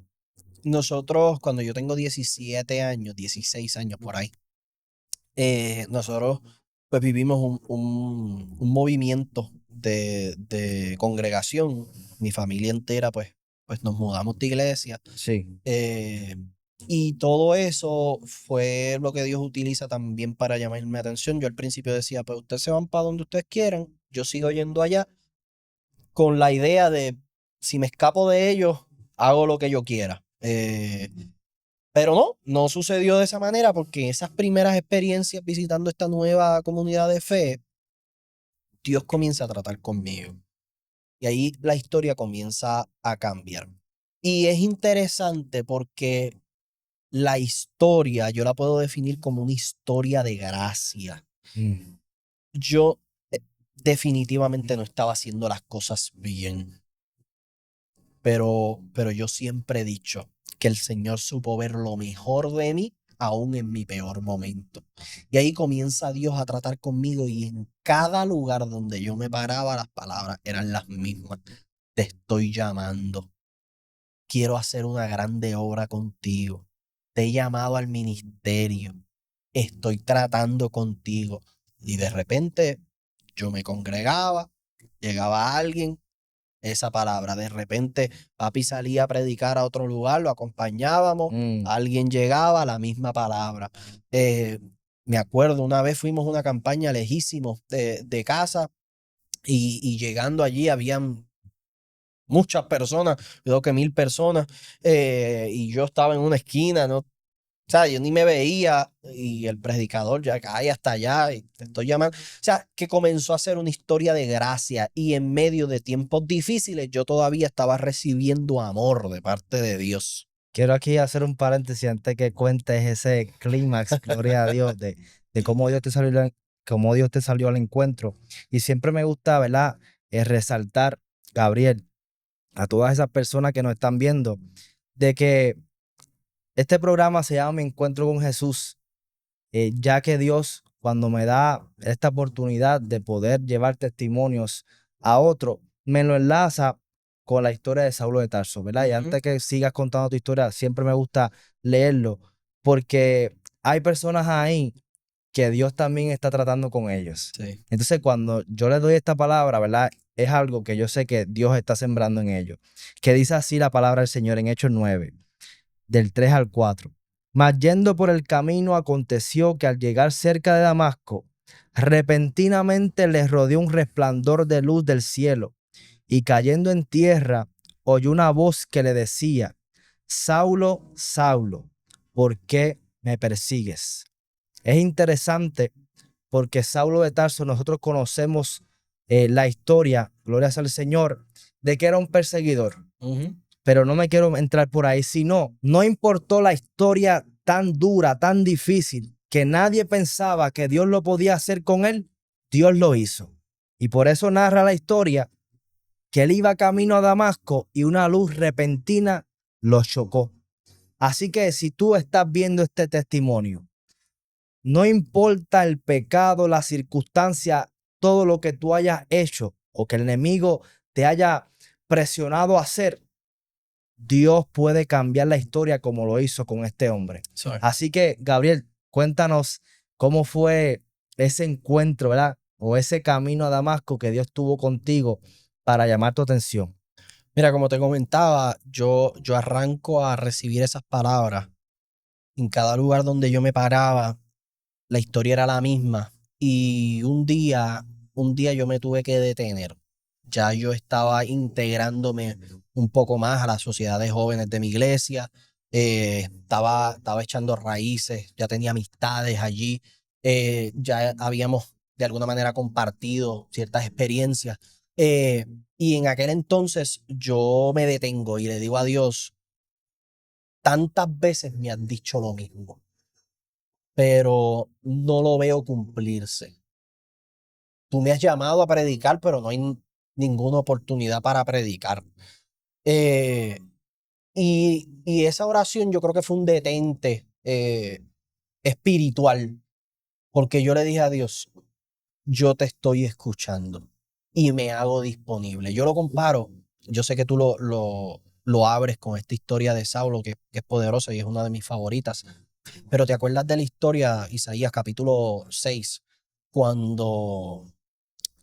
nosotros cuando yo tengo 17 años, 16 años por ahí, nosotros pues vivimos un movimiento de congregación. Mi familia entera, pues nos mudamos de iglesia. Sí. eh, y todo eso fue lo que Dios utiliza también para llamarme mi atención. Yo al principio decía, pues ustedes se van para donde ustedes quieran, yo sigo yendo allá con la idea de, si me escapo de ellos, hago lo que yo quiera. Pero no sucedió de esa manera porque esas primeras experiencias visitando esta nueva comunidad de fe, Dios comienza a tratar conmigo. Y ahí la historia comienza a cambiar. Y es interesante porque la historia yo la puedo definir como una historia de gracia. Mm. Yo definitivamente no estaba haciendo las cosas bien, pero yo siempre he dicho que el Señor supo ver lo mejor de mí aún en mi peor momento. Y ahí comienza Dios a tratar conmigo y en cada lugar donde yo me paraba las palabras eran las mismas. Te estoy llamando. Quiero hacer una grande obra contigo. Te he llamado al ministerio. Estoy tratando contigo. Y de repente yo me congregaba, llegaba alguien, esa palabra. De repente papi salía a predicar a otro lugar, lo acompañábamos, Mm. alguien llegaba, la misma palabra. Me acuerdo, una vez fuimos a una campaña lejísimos de casa y llegando allí habían muchas personas, creo que 1000 personas, y yo estaba en una esquina, ¿no? O sea, yo ni me veía y el predicador ya cae hasta allá y te estoy llamando. O sea, que comenzó a ser una historia de gracia y en medio de tiempos difíciles yo todavía estaba recibiendo amor de parte de Dios. Quiero aquí hacer un paréntesis antes que cuentes ese clímax, gloria a Dios, de cómo Dios te salió al encuentro. Y siempre me gusta, ¿verdad? Resaltar, Gabriel, a todas esas personas que nos están viendo, de que este programa se llama Mi Encuentro con Jesús, ya que Dios, cuando me da esta oportunidad de poder llevar testimonios a otro, me lo enlaza con la historia de Saulo de Tarso, ¿verdad? Y Ujú. antes que sigas contando tu historia, siempre me gusta leerlo, porque hay personas ahí que Dios también está tratando con ellos. Sí. Entonces, cuando yo les doy esta palabra, ¿verdad? Es algo que yo sé que Dios está sembrando en ellos. Que dice así la palabra del Señor en Hechos 9 del 3 al 4. Mas yendo por el camino aconteció que al llegar cerca de Damasco, repentinamente les rodeó un resplandor de luz del cielo, y cayendo en tierra, oyó una voz que le decía, Saulo, Saulo, ¿por qué me persigues? Es interesante porque Saulo de Tarso, nosotros conocemos la historia, gloria al Señor, de que era un perseguidor, Ujú. pero no me quiero entrar por ahí, sino, no importó la historia tan dura, tan difícil, que nadie pensaba que Dios lo podía hacer con él, Dios lo hizo. Y por eso narra la historia que él iba camino a Damasco y una luz repentina lo chocó. Así que si tú estás viendo este testimonio, no importa el pecado, la circunstancia, todo lo que tú hayas hecho o que el enemigo te haya presionado a hacer, Dios puede cambiar la historia como lo hizo con este hombre. Sorry. Así que, Gabriel, cuéntanos cómo fue ese encuentro, ¿verdad? O ese camino a Damasco que Dios tuvo contigo para llamar tu atención. Mira, como te comentaba, yo arranco a recibir esas palabras. En cada lugar donde yo me paraba, la historia era la misma. Y un día yo me tuve que detener. Ya yo estaba integrándome un poco más a la sociedad de jóvenes de mi iglesia. Estaba echando raíces, ya tenía amistades allí. Ya habíamos de alguna manera compartido ciertas experiencias. Eh, y en aquel entonces yo me detengo y le digo a Dios, tantas veces me han dicho lo mismo, pero no lo veo cumplirse. Tú me has llamado a predicar, pero no hay ninguna oportunidad para predicar. Eh, y esa oración yo creo que fue un detente espiritual, porque yo le dije a Dios, yo te estoy escuchando y me hago disponible. Yo lo comparo, yo sé que tú lo abres con esta historia de Saulo, que es poderosa y es una de mis favoritas, pero ¿te acuerdas de la historia, Isaías capítulo 6? cuando,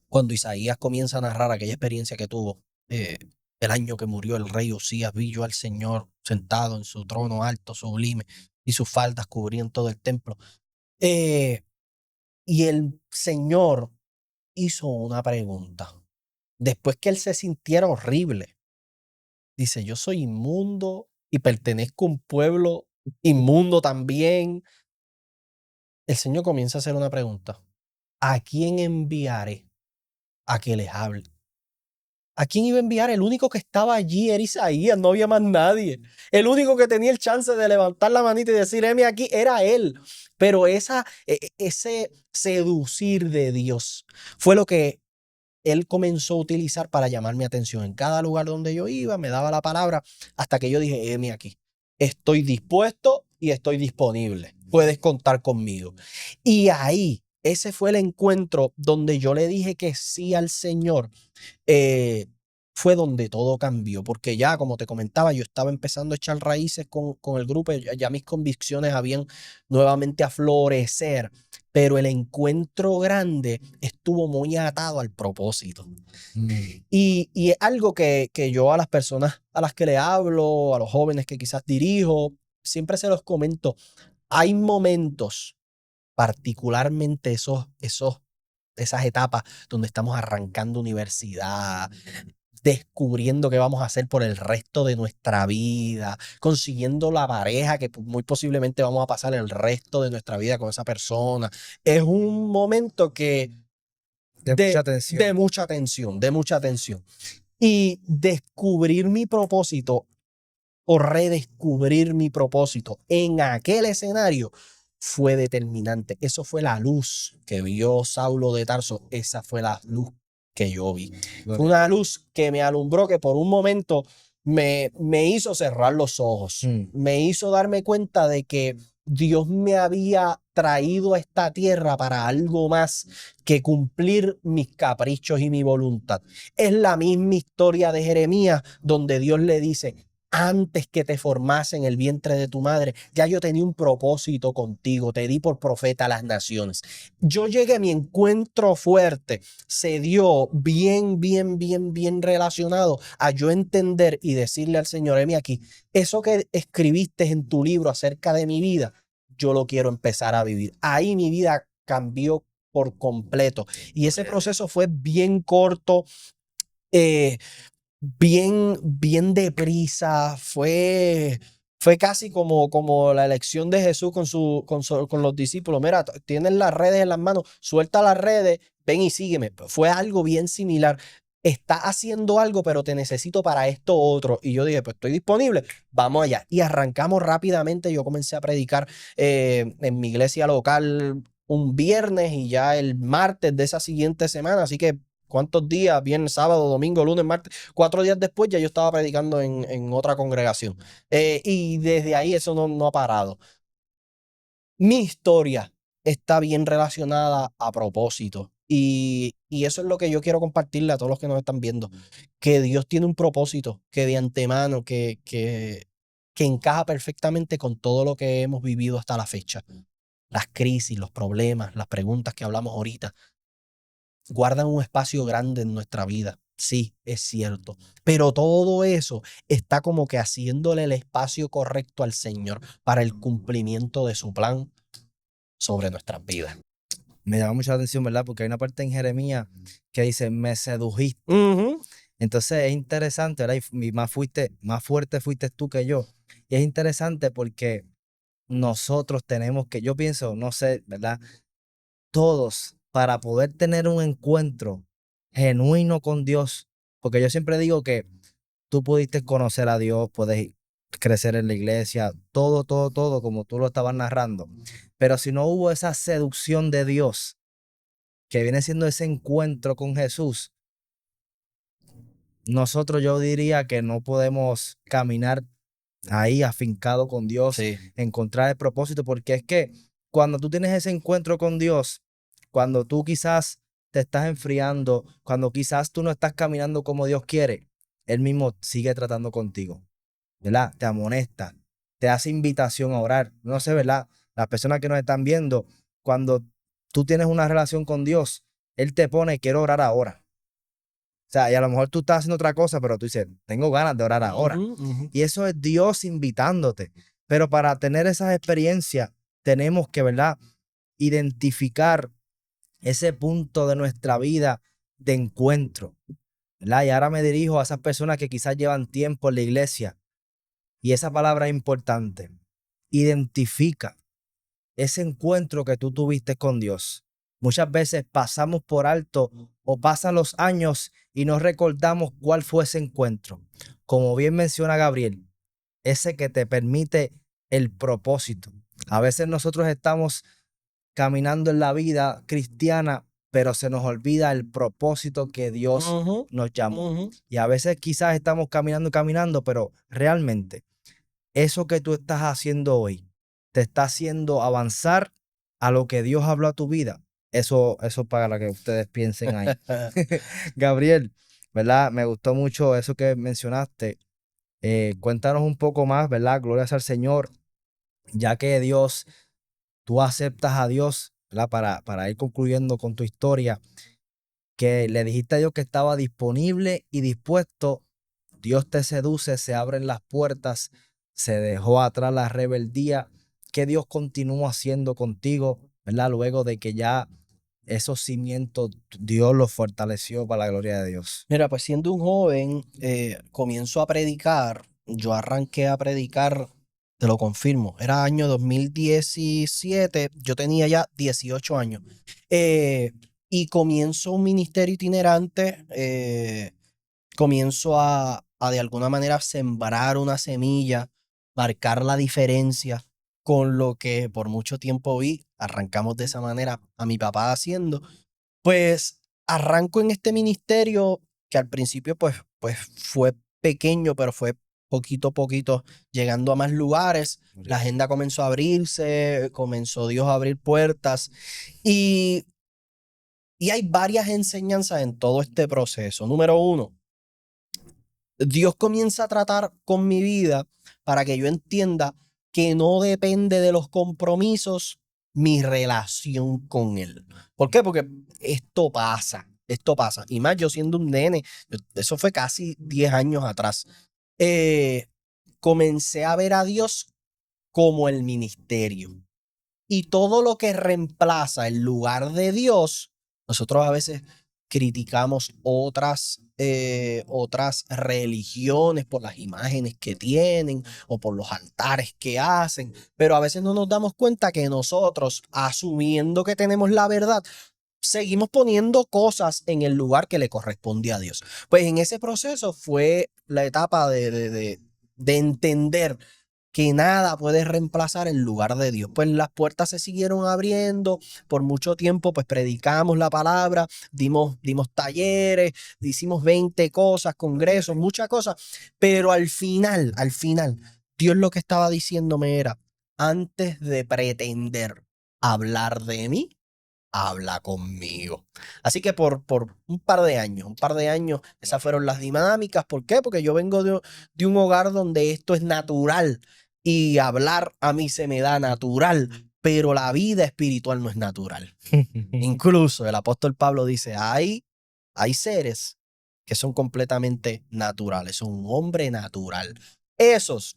cuando Isaías comienza a narrar aquella experiencia que tuvo, el año que murió el rey Usías, vi yo al Señor sentado en su trono alto, sublime, y sus faldas cubrían todo el templo. Eh, y el Señor hizo una pregunta. Después que él se sintiera horrible, dice, yo soy inmundo y pertenezco a un pueblo inmundo también. El Señor comienza a hacer una pregunta. ¿A quién enviaré a que les hable? ¿A quién iba a enviar? El único que estaba allí era Isaías, no había más nadie. El único que tenía el chance de levantar la manita y decir, heme aquí, era él. Pero ese seducir de Dios fue lo que él comenzó a utilizar para llamar mi atención. En cada lugar donde yo iba, me daba la palabra hasta que yo dije, heme aquí. Estoy dispuesto y estoy disponible. Puedes contar conmigo. Y ahí, ese fue el encuentro donde yo le dije que sí al Señor. Fue donde todo cambió, porque ya, como te comentaba, yo estaba empezando a echar raíces con el grupo, ya mis convicciones habían nuevamente a florecer, pero el encuentro grande estuvo muy atado al propósito. Y es algo que yo a las personas a las que le hablo, a los jóvenes que quizás dirijo, siempre se los comento. Hay momentos, particularmente esas etapas donde estamos arrancando universidad, descubriendo qué vamos a hacer por el resto de nuestra vida, consiguiendo la pareja que muy posiblemente vamos a pasar el resto de nuestra vida con esa persona. Es un momento que Mucha atención. de mucha atención, de mucha atención. Y descubrir mi propósito o redescubrir mi propósito en aquel escenario fue determinante. Eso fue la luz que vio Saulo de Tarso. Esa fue la luz que yo vi. Fue una luz que me alumbró, que por un momento me hizo cerrar los ojos. Me hizo darme cuenta de que Dios me había traído a esta tierra para algo más que cumplir mis caprichos y mi voluntad. Es la misma historia de Jeremías, donde Dios le dice, antes que te formase en el vientre de tu madre, ya yo tenía un propósito contigo, te di por profeta a las naciones. Yo llegué, mi encuentro fuerte se dio bien relacionado a yo entender y decirle al Señor, heme aquí, eso que escribiste en tu libro acerca de mi vida, yo lo quiero empezar a vivir. Ahí mi vida cambió por completo. Y ese proceso fue bien corto, bien deprisa, fue casi como la elección de Jesús con los discípulos. Mira, tienes las redes en las manos, suelta las redes, ven y sígueme. Fue algo bien similar. Estás haciendo algo, pero te necesito para esto otro. Y yo dije, pues estoy disponible, vamos allá. Y arrancamos rápidamente. Yo comencé a predicar en mi iglesia local un viernes y ya el martes de esa siguiente semana. Así que ¿cuántos días? Viernes, sábado, domingo, lunes, martes. 4 días después ya yo estaba predicando en otra congregación. Y desde ahí eso no ha parado. Mi historia está bien relacionada a propósito. Y eso es lo que yo quiero compartirle a todos los que nos están viendo. Que Dios tiene un propósito que de antemano, que encaja perfectamente con todo lo que hemos vivido hasta la fecha. Las crisis, los problemas, las preguntas que hablamos ahorita guardan un espacio grande en nuestra vida. Sí, es cierto. Pero todo eso está como que haciéndole el espacio correcto al Señor para el cumplimiento de su plan sobre nuestras vidas. Me llama mucha atención, ¿verdad? Porque hay una parte en Jeremías que dice, me sedujiste. Entonces es interesante, ¿verdad? Y más fuerte fuiste tú que yo. Y es interesante porque nosotros tenemos que, yo pienso, no sé, ¿verdad? Todos, para poder tener un encuentro genuino con Dios, porque yo siempre digo que tú pudiste conocer a Dios, puedes crecer en la iglesia, todo, como tú lo estabas narrando. Pero si no hubo esa seducción de Dios, que viene siendo ese encuentro con Jesús, nosotros yo diría que no podemos caminar ahí afincado con Dios, Sí. encontrar el propósito, porque es que cuando tú tienes ese encuentro con Dios, cuando tú quizás te estás enfriando, cuando quizás tú no estás caminando como Dios quiere, Él mismo sigue tratando contigo, ¿verdad? Te amonesta, te hace invitación a orar. No sé, ¿verdad? Las personas que nos están viendo, cuando tú tienes una relación con Dios, Él te pone, quiero orar ahora. O sea, y a lo mejor tú estás haciendo otra cosa, pero tú dices, tengo ganas de orar ahora. Y eso es Dios invitándote. Pero para tener esas experiencias, tenemos que, ¿verdad?, identificar ese punto de nuestra vida de encuentro, ¿verdad? Y ahora me dirijo a esas personas que quizás llevan tiempo en la iglesia. Y esa palabra es importante. Identifica ese encuentro que tú tuviste con Dios. Muchas veces pasamos por alto o pasan los años y no recordamos cuál fue ese encuentro. Como bien menciona Gabriel, ese que te permite el propósito. A veces nosotros estamos caminando en la vida cristiana, pero se nos olvida el propósito que Dios nos llamó. Y a veces quizás estamos caminando, pero realmente eso que tú estás haciendo hoy te está haciendo avanzar a lo que Dios habló a tu vida. Eso para que ustedes piensen ahí. Gabriel, ¿verdad? Me gustó mucho eso que mencionaste. Cuéntanos un poco más, ¿verdad? Gloria al Señor, ya que Dios, tú aceptas a Dios, ¿verdad? Para ir concluyendo con tu historia, que le dijiste a Dios que estaba disponible y dispuesto. Dios te seduce, se abren las puertas, se dejó atrás la rebeldía. ¿Qué Dios continúa haciendo contigo, ¿verdad? Luego de que ya esos cimientos Dios los fortaleció para la gloria de Dios. Mira, pues siendo un joven, comienzo a predicar. Yo arranqué a predicar, te lo confirmo, era año 2017, yo tenía ya 18 años. Y comienzo un ministerio itinerante, comienzo a de alguna manera sembrar una semilla, marcar la diferencia con lo que por mucho tiempo vi. Arrancamos de esa manera a mi papá haciendo. Pues arranco en este ministerio que al principio pues fue pequeño, pero fue poquito a poquito llegando a más lugares. La agenda comenzó a abrirse, comenzó Dios a abrir puertas y, y hay varias enseñanzas en todo este proceso. Número uno, Dios comienza a tratar con mi vida para que yo entienda que no depende de los compromisos mi relación con Él. ¿Por qué? Porque esto pasa. Y más yo siendo un nene, eso fue casi 10 años atrás. Comencé a ver a Dios como el ministerio. Y todo lo que reemplaza el lugar de Dios, nosotros a veces criticamos otras religiones por las imágenes que tienen o por los altares que hacen, pero a veces no nos damos cuenta que nosotros, asumiendo que tenemos la verdad, seguimos poniendo cosas en el lugar que le corresponde a Dios. Pues en ese proceso fue la etapa de entender que nada puede reemplazar el lugar de Dios. Pues las puertas se siguieron abriendo, por mucho tiempo pues predicamos la palabra, dimos talleres, hicimos 20 cosas, congresos, muchas cosas, pero al final, Dios lo que estaba diciéndome era, antes de pretender hablar de mí, habla conmigo. Así que por un par de años, esas fueron las dinámicas. ¿Por qué? Porque yo vengo de un hogar donde esto es natural y hablar a mí se me da natural, pero la vida espiritual no es natural. Incluso el apóstol Pablo dice, hay seres que son completamente naturales, son un hombre natural. Esos,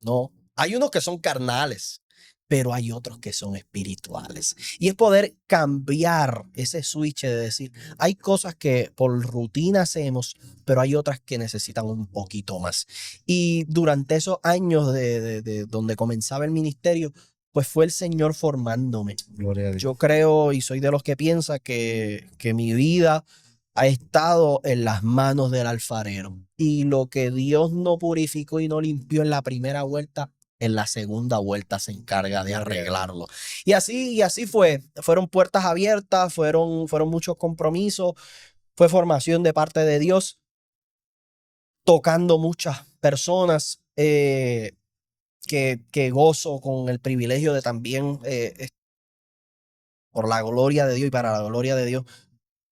no, hay unos que son carnales, pero hay otros que son espirituales. Y es poder cambiar ese switch de decir, hay cosas que por rutina hacemos, pero hay otras que necesitan un poquito más. Y durante esos años de donde comenzaba el ministerio, pues fue el Señor formándome. Gloria a Dios. Yo creo y soy de los que piensa que mi vida ha estado en las manos del alfarero. Y lo que Dios no purificó y no limpió en la primera vuelta, en la segunda vuelta se encarga de arreglarlo. Y así fue. Fueron puertas abiertas, fueron muchos compromisos, fue formación de parte de Dios, tocando muchas personas, que gozo con el privilegio de también, por la gloria de Dios y para la gloria de Dios,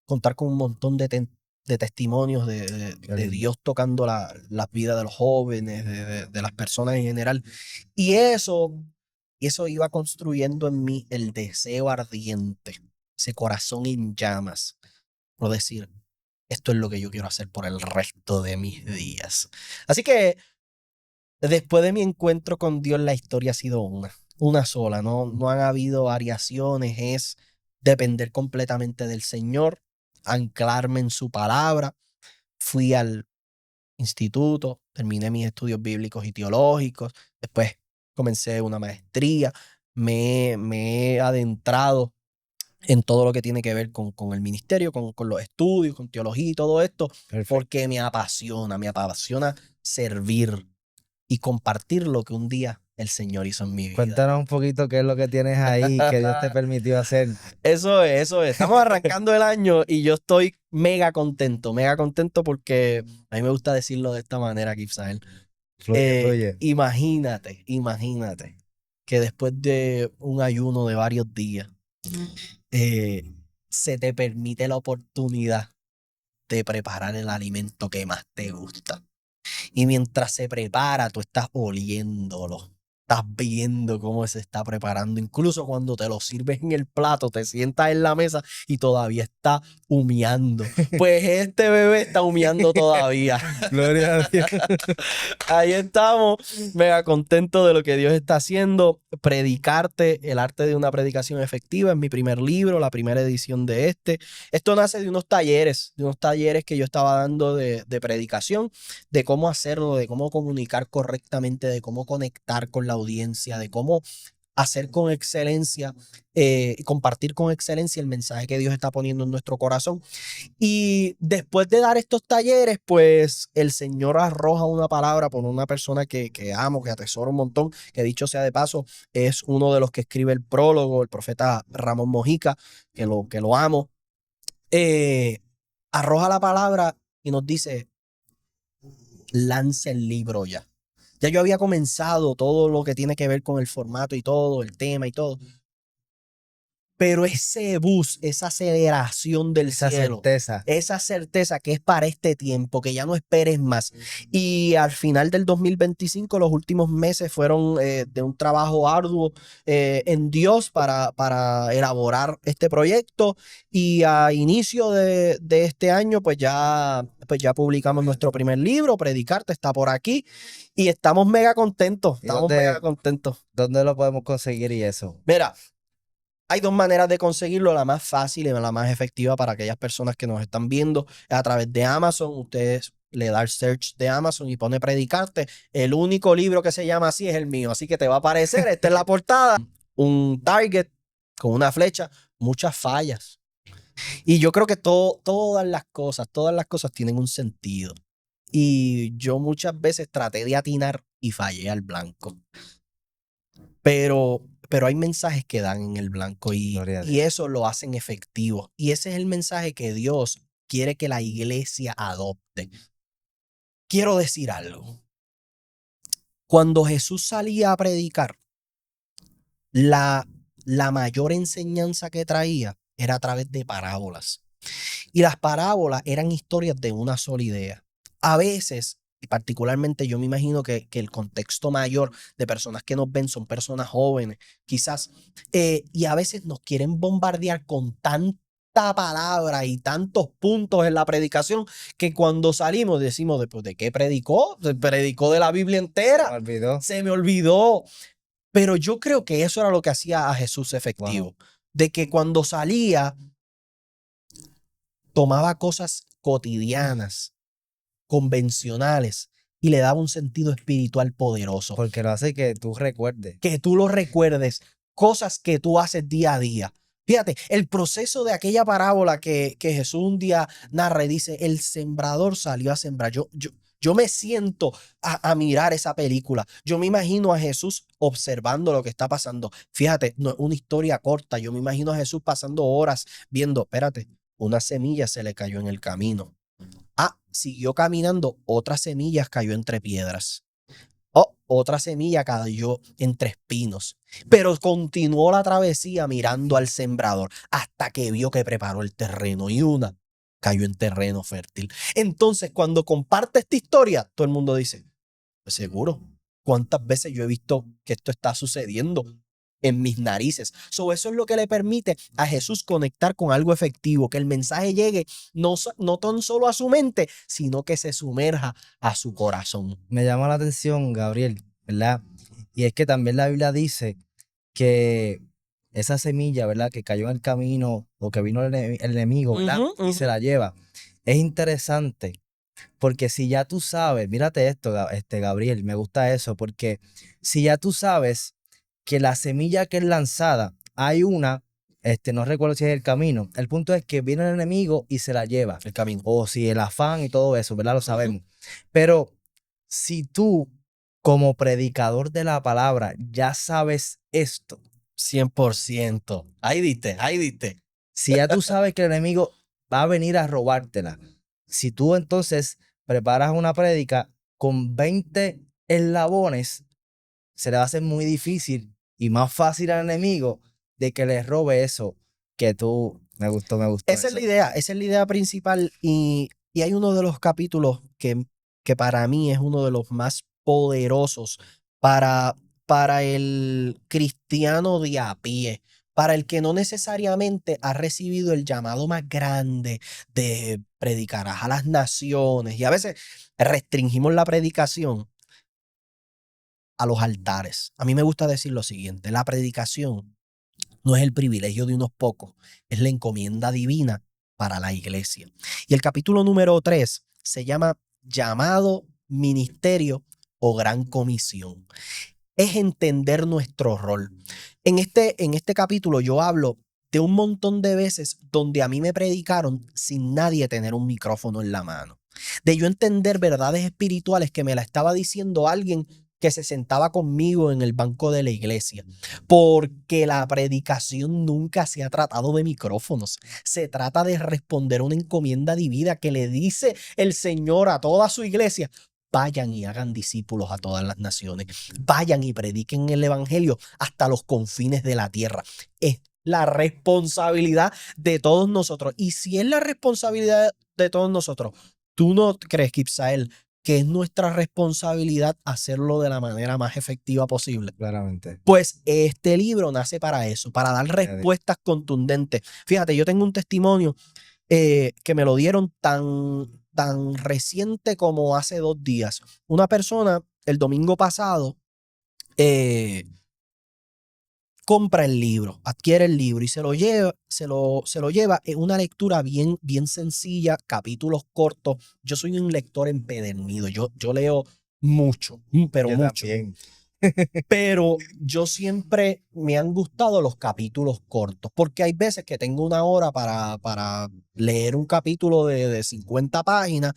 contar con un montón de testimonios de Dios tocando las vidas de los jóvenes, de las personas en general. Y eso Y eso iba construyendo en mí el deseo ardiente, ese corazón en llamas, por decir, esto es lo que yo quiero hacer por el resto de mis días. Así que después de mi encuentro con Dios, la historia ha sido una sola, no han habido variaciones, es depender completamente del Señor, anclarme en su palabra. Fui al instituto, terminé mis estudios bíblicos y teológicos, después comencé una maestría, me he adentrado en todo lo que tiene que ver con el ministerio, con los estudios, con teología y todo esto, Perfecto. porque me apasiona servir y compartir lo que un día el Señor hizo en mi vida. Cuéntanos un poquito qué es lo que tienes ahí que Dios te permitió hacer. Eso es, eso es. Estamos arrancando el año y yo estoy mega contento porque a mí me gusta decirlo de esta manera, Kipsael. Fluye. Imagínate que después de un ayuno de varios días, se te permite la oportunidad de preparar el alimento que más te gusta. Y mientras se prepara, tú estás oliéndolo. Estás viendo cómo se está preparando. Incluso cuando te lo sirves en el plato, te sientas en la mesa y todavía está humeando. Pues este bebé está humeando todavía. Gloria a Dios. Ahí estamos, mega contento de lo que Dios está haciendo. Predicarte, el arte de una predicación efectiva, es mi primer libro, la primera edición de este. Esto nace de unos talleres que yo estaba dando de predicación, de cómo hacerlo, de cómo comunicar correctamente, de cómo conectar con la audiencia, de cómo hacer con excelencia, compartir con excelencia el mensaje que Dios está poniendo en nuestro corazón. Y después de dar estos talleres, pues el Señor arroja una palabra por una persona que amo, que atesoro un montón, que dicho sea de paso, es uno de los que escribe el prólogo, el profeta Ramón Mojica, que lo amo. Arroja la palabra y nos dice, lance el libro ya. Ya yo había comenzado todo lo que tiene que ver con el formato y todo, el tema y todo. Pero ese bus, esa aceleración del Esa cielo, certeza. esa certeza que es para este tiempo, que ya no esperes más. Y al final del 2025, los últimos meses fueron de un trabajo arduo en Dios para elaborar este proyecto. Y a inicio de este año, pues ya publicamos nuestro primer libro, Predicarte, está por aquí. Y estamos mega contentos, ¿Dónde lo podemos conseguir y eso? Mira, hay dos maneras de conseguirlo. La más fácil y la más efectiva para aquellas personas que nos están viendo es a través de Amazon. Ustedes le dan search de Amazon y pone Predicarte. El único libro que se llama así es el mío, así que te va a aparecer. Esta es la portada. Un target con una flecha, muchas fallas. Y yo creo que todas las cosas tienen un sentido. Y yo muchas veces traté de atinar y fallé al blanco. Pero hay mensajes que dan en el blanco y eso lo hacen efectivo. Y ese es el mensaje que Dios quiere que la iglesia adopte. Quiero decir algo. Cuando Jesús salía a predicar, la mayor enseñanza que traía era a través de parábolas. Y las parábolas eran historias de una sola idea. A veces, y particularmente yo me imagino que el contexto mayor de personas que nos ven son personas jóvenes, quizás, y a veces nos quieren bombardear con tanta palabra y tantos puntos en la predicación que cuando salimos decimos, ¿de qué predicó? Predicó de la Biblia entera. Se me olvidó. Pero yo creo que eso era lo que hacía a Jesús efectivo. Wow. De que cuando salía, tomaba cosas cotidianas, convencionales, y le daba un sentido espiritual poderoso. Porque lo hace que tú recuerdes. Que tú lo recuerdes, cosas que tú haces día a día. Fíjate, el proceso de aquella parábola que Jesús un día narra y dice, el sembrador salió a sembrar. Yo me siento a mirar esa película. Yo me imagino a Jesús observando lo que está pasando. Fíjate, no es una historia corta. Yo me imagino a Jesús pasando horas viendo, espérate, una semilla se le cayó en el camino. Siguió caminando, otra semilla cayó entre piedras. Otra semilla cayó entre espinos. Pero continuó la travesía mirando al sembrador hasta que vio que preparó el terreno y una cayó en terreno fértil. Entonces, cuando comparte esta historia, todo el mundo dice, pues seguro, ¿cuántas veces yo he visto que esto está sucediendo? en mis narices. Eso es lo que le permite a Jesús conectar con algo efectivo, que el mensaje llegue no tan solo a su mente, sino que se sumerja a su corazón. Me llama la atención, Gabriel, ¿verdad? Y es que también la Biblia dice que esa semilla, ¿verdad? Que cayó en el camino o que vino el enemigo, ¿verdad? Y se la lleva. Es interesante porque si ya tú sabes, mírate esto, Gabriel, me gusta eso, porque si ya tú sabes que la semilla que es lanzada, hay una, no recuerdo si es el camino, el punto es que viene el enemigo y se la lleva. El camino. O si el afán y todo eso, ¿verdad? Lo sabemos. Pero si tú, como predicador de la palabra, ya sabes esto, 100%. Ahí diste. si ya tú sabes que el enemigo va a venir a robártela, si tú entonces preparas una prédica con 20 eslabones, se le va a hacer muy difícil y más fácil al enemigo de que le robe eso que tú. Me gustó Esa es la idea, principal y hay uno de los capítulos que para mí es uno de los más poderosos para el cristiano de a pie, para el que no necesariamente ha recibido el llamado más grande de predicar a las naciones. Y a veces restringimos la predicación a los altares. A mí me gusta decir lo siguiente, la predicación no es el privilegio de unos pocos, es la encomienda divina para la iglesia. Y el capítulo número 3 se llama Llamado, Ministerio o Gran Comisión. Es entender nuestro rol. En este capítulo yo hablo de un montón de veces donde a mí me predicaron sin nadie tener un micrófono en la mano. De yo entender verdades espirituales que me la estaba diciendo alguien que se sentaba conmigo en el banco de la iglesia, porque la predicación nunca se ha tratado de micrófonos, se trata de responder una encomienda divina que le dice el Señor a toda su iglesia: vayan y hagan discípulos a todas las naciones, vayan y prediquen el evangelio hasta los confines de la tierra. Es la responsabilidad de todos nosotros, y si es la responsabilidad de todos nosotros, ¿tú no crees, Kipsael, que es nuestra responsabilidad hacerlo de la manera más efectiva posible? Claramente. Pues este libro nace para eso, para dar respuestas contundentes. Fíjate, yo tengo un testimonio que me lo dieron tan reciente como hace 2 días. Una persona el domingo pasado compra el libro, adquiere el libro y se lo lleva en una lectura bien sencilla, capítulos cortos. Yo soy un lector empedernido, yo leo mucho, pero Yo mucho. también. Pero yo siempre me han gustado los capítulos cortos, porque hay veces que tengo 1 hora para leer un capítulo de 50 páginas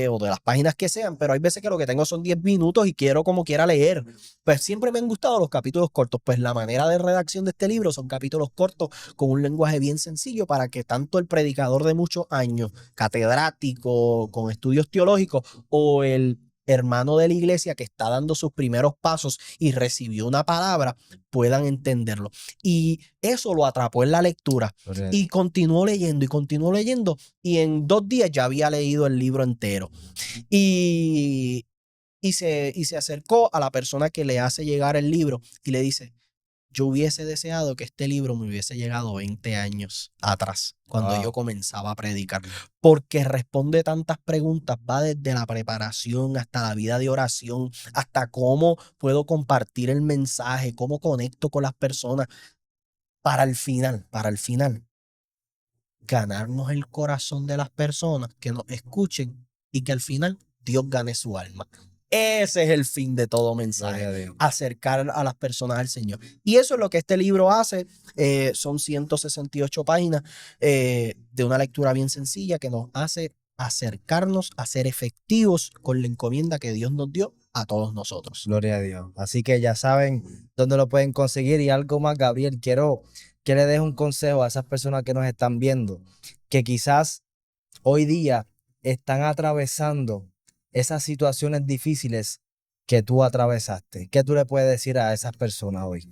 o de las páginas que sean, pero hay veces que lo que tengo son 10 minutos y quiero como quiera leer. Pues siempre me han gustado los capítulos cortos. Pues la manera de redacción de este libro son capítulos cortos con un lenguaje bien sencillo para que tanto el predicador de muchos años, catedrático, con estudios teológicos, o el hermano de la iglesia que está dando sus primeros pasos y recibió una palabra, puedan entenderlo. Y eso lo atrapó en la lectura. Correcto. Y continuó leyendo y en 2 días ya había leído el libro entero. Y se acercó a la persona que le hace llegar el libro y le dice: yo hubiese deseado que este libro me hubiese llegado 20 años atrás, cuando yo comenzaba a predicar, porque responde tantas preguntas, va desde la preparación hasta la vida de oración, hasta cómo puedo compartir el mensaje, cómo conecto con las personas, para el final, ganarnos el corazón de las personas, que nos escuchen y que al final Dios gane su alma. Ese es el fin de todo mensaje, acercar a las personas al Señor. Y eso es lo que este libro hace. Son 168 páginas de una lectura bien sencilla que nos hace acercarnos a ser efectivos con la encomienda que Dios nos dio a todos nosotros. Gloria a Dios. Así que ya saben dónde lo pueden conseguir. Y algo más, Gabriel, quiero que le des un consejo a esas personas que nos están viendo, que quizás hoy día están atravesando esas situaciones difíciles que tú atravesaste. ¿Qué tú le puedes decir a esas personas hoy?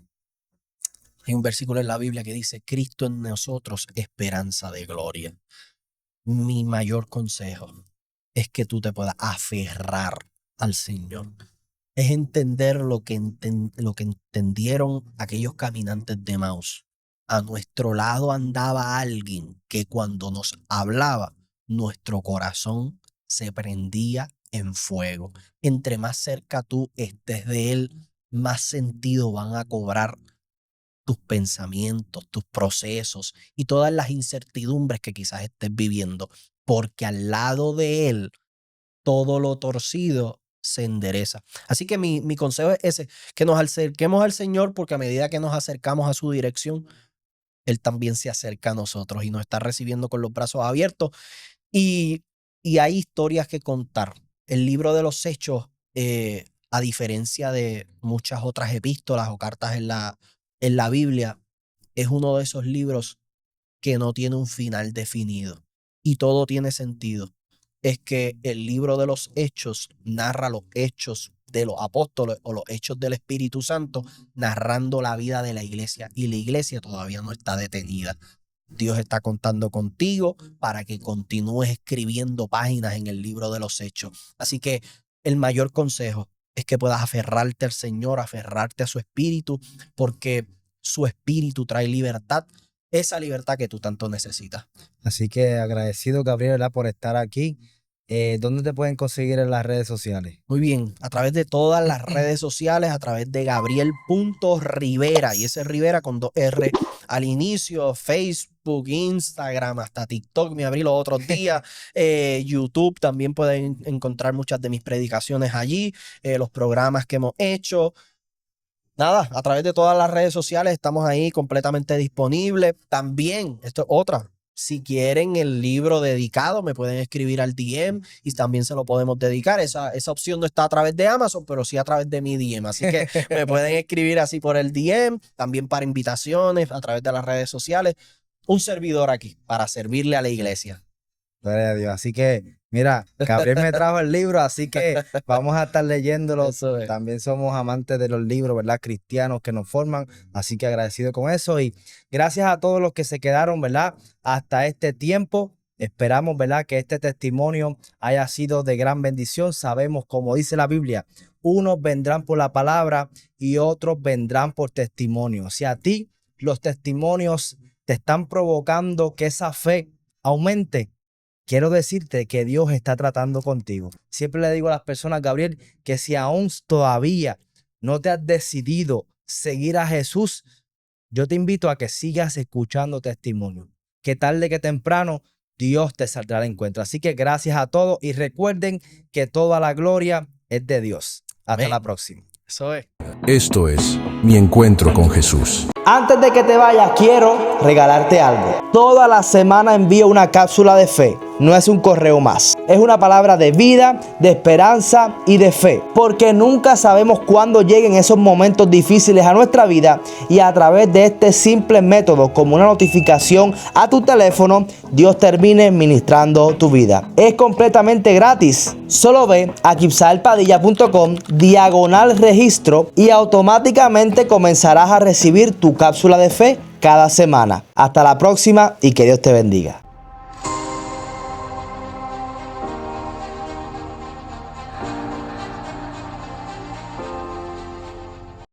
Hay un versículo en la Biblia que dice: Cristo en nosotros, esperanza de gloria. Mi mayor consejo es que tú te puedas aferrar al Señor. es entender lo que entendieron aquellos caminantes de Emaús. A nuestro lado andaba alguien que cuando nos hablaba, nuestro corazón se prendía en fuego. Entre más cerca tú estés de él, más sentido van a cobrar tus pensamientos, tus procesos y todas las incertidumbres que quizás estés viviendo, porque al lado de él todo lo torcido se endereza. Así que mi consejo es ese, que nos acerquemos al Señor, porque a medida que nos acercamos a su dirección, Él también se acerca a nosotros y nos está recibiendo con los brazos abiertos. Y, y hay historias que contar. El libro de los Hechos, a diferencia de muchas otras epístolas o cartas en la Biblia, es uno de esos libros que no tiene un final definido y todo tiene sentido. Es que el libro de los Hechos narra los hechos de los apóstoles o los hechos del Espíritu Santo, narrando la vida de la iglesia, y la iglesia todavía no está detenida. Dios está contando contigo para que continúes escribiendo páginas en el libro de los Hechos. Así que el mayor consejo es que puedas aferrarte al Señor, aferrarte a su Espíritu, porque su Espíritu trae libertad, esa libertad que tú tanto necesitas. Así que agradecido, Gabriel, ¿verdad?, por estar aquí. ¿Dónde te pueden conseguir en las redes sociales? Muy bien, a través de todas las redes sociales, a través de Gabriel.Rivera, y ese Rivera con 2 R al inicio, Facebook, Instagram, hasta TikTok me abrí los otros días, YouTube, también pueden encontrar muchas de mis predicaciones allí, los programas que hemos hecho. Nada, a través de todas las redes sociales estamos ahí completamente disponibles. También, esto es otra, si quieren el libro dedicado, me pueden escribir al DM y también se lo podemos dedicar. Esa opción no está a través de Amazon, pero sí a través de mi DM. Así que me pueden escribir así por el DM, también para invitaciones, a través de las redes sociales. Un servidor aquí para servirle a la iglesia. Gloria a Dios. Así que, mira, Gabriel me trajo el libro, así que vamos a estar leyéndolo. Eso es. También somos amantes de los libros, ¿verdad?, cristianos que nos forman. Así que agradecido con eso. Y gracias a todos los que se quedaron, ¿verdad?, hasta este tiempo. Esperamos, ¿verdad?, que este testimonio haya sido de gran bendición. Sabemos, como dice la Biblia, unos vendrán por la palabra y otros vendrán por testimonio. Si a ti los testimonios te están provocando que esa fe aumente, quiero decirte que Dios está tratando contigo. Siempre le digo a las personas, Gabriel, que si aún todavía no te has decidido seguir a Jesús, yo te invito a que sigas escuchando testimonios. Que tarde que temprano Dios te saldrá al encuentro. Así que gracias a todos y recuerden que toda la gloria es de Dios. Hasta la próxima. Eso es. Esto es Mi Encuentro con Jesús. Antes de que te vayas, quiero regalarte algo. Toda la semana envío una cápsula de fe. No es un correo más. Es una palabra de vida, de esperanza y de fe. Porque nunca sabemos cuándo lleguen esos momentos difíciles a nuestra vida, y a través de este simple método, como una notificación a tu teléfono, Dios termine ministrando tu vida. Es completamente gratis. Solo ve a kibsaelpadilla.com/registro y automáticamente comenzarás a recibir tu cápsula de fe cada semana. Hasta la próxima y que Dios te bendiga.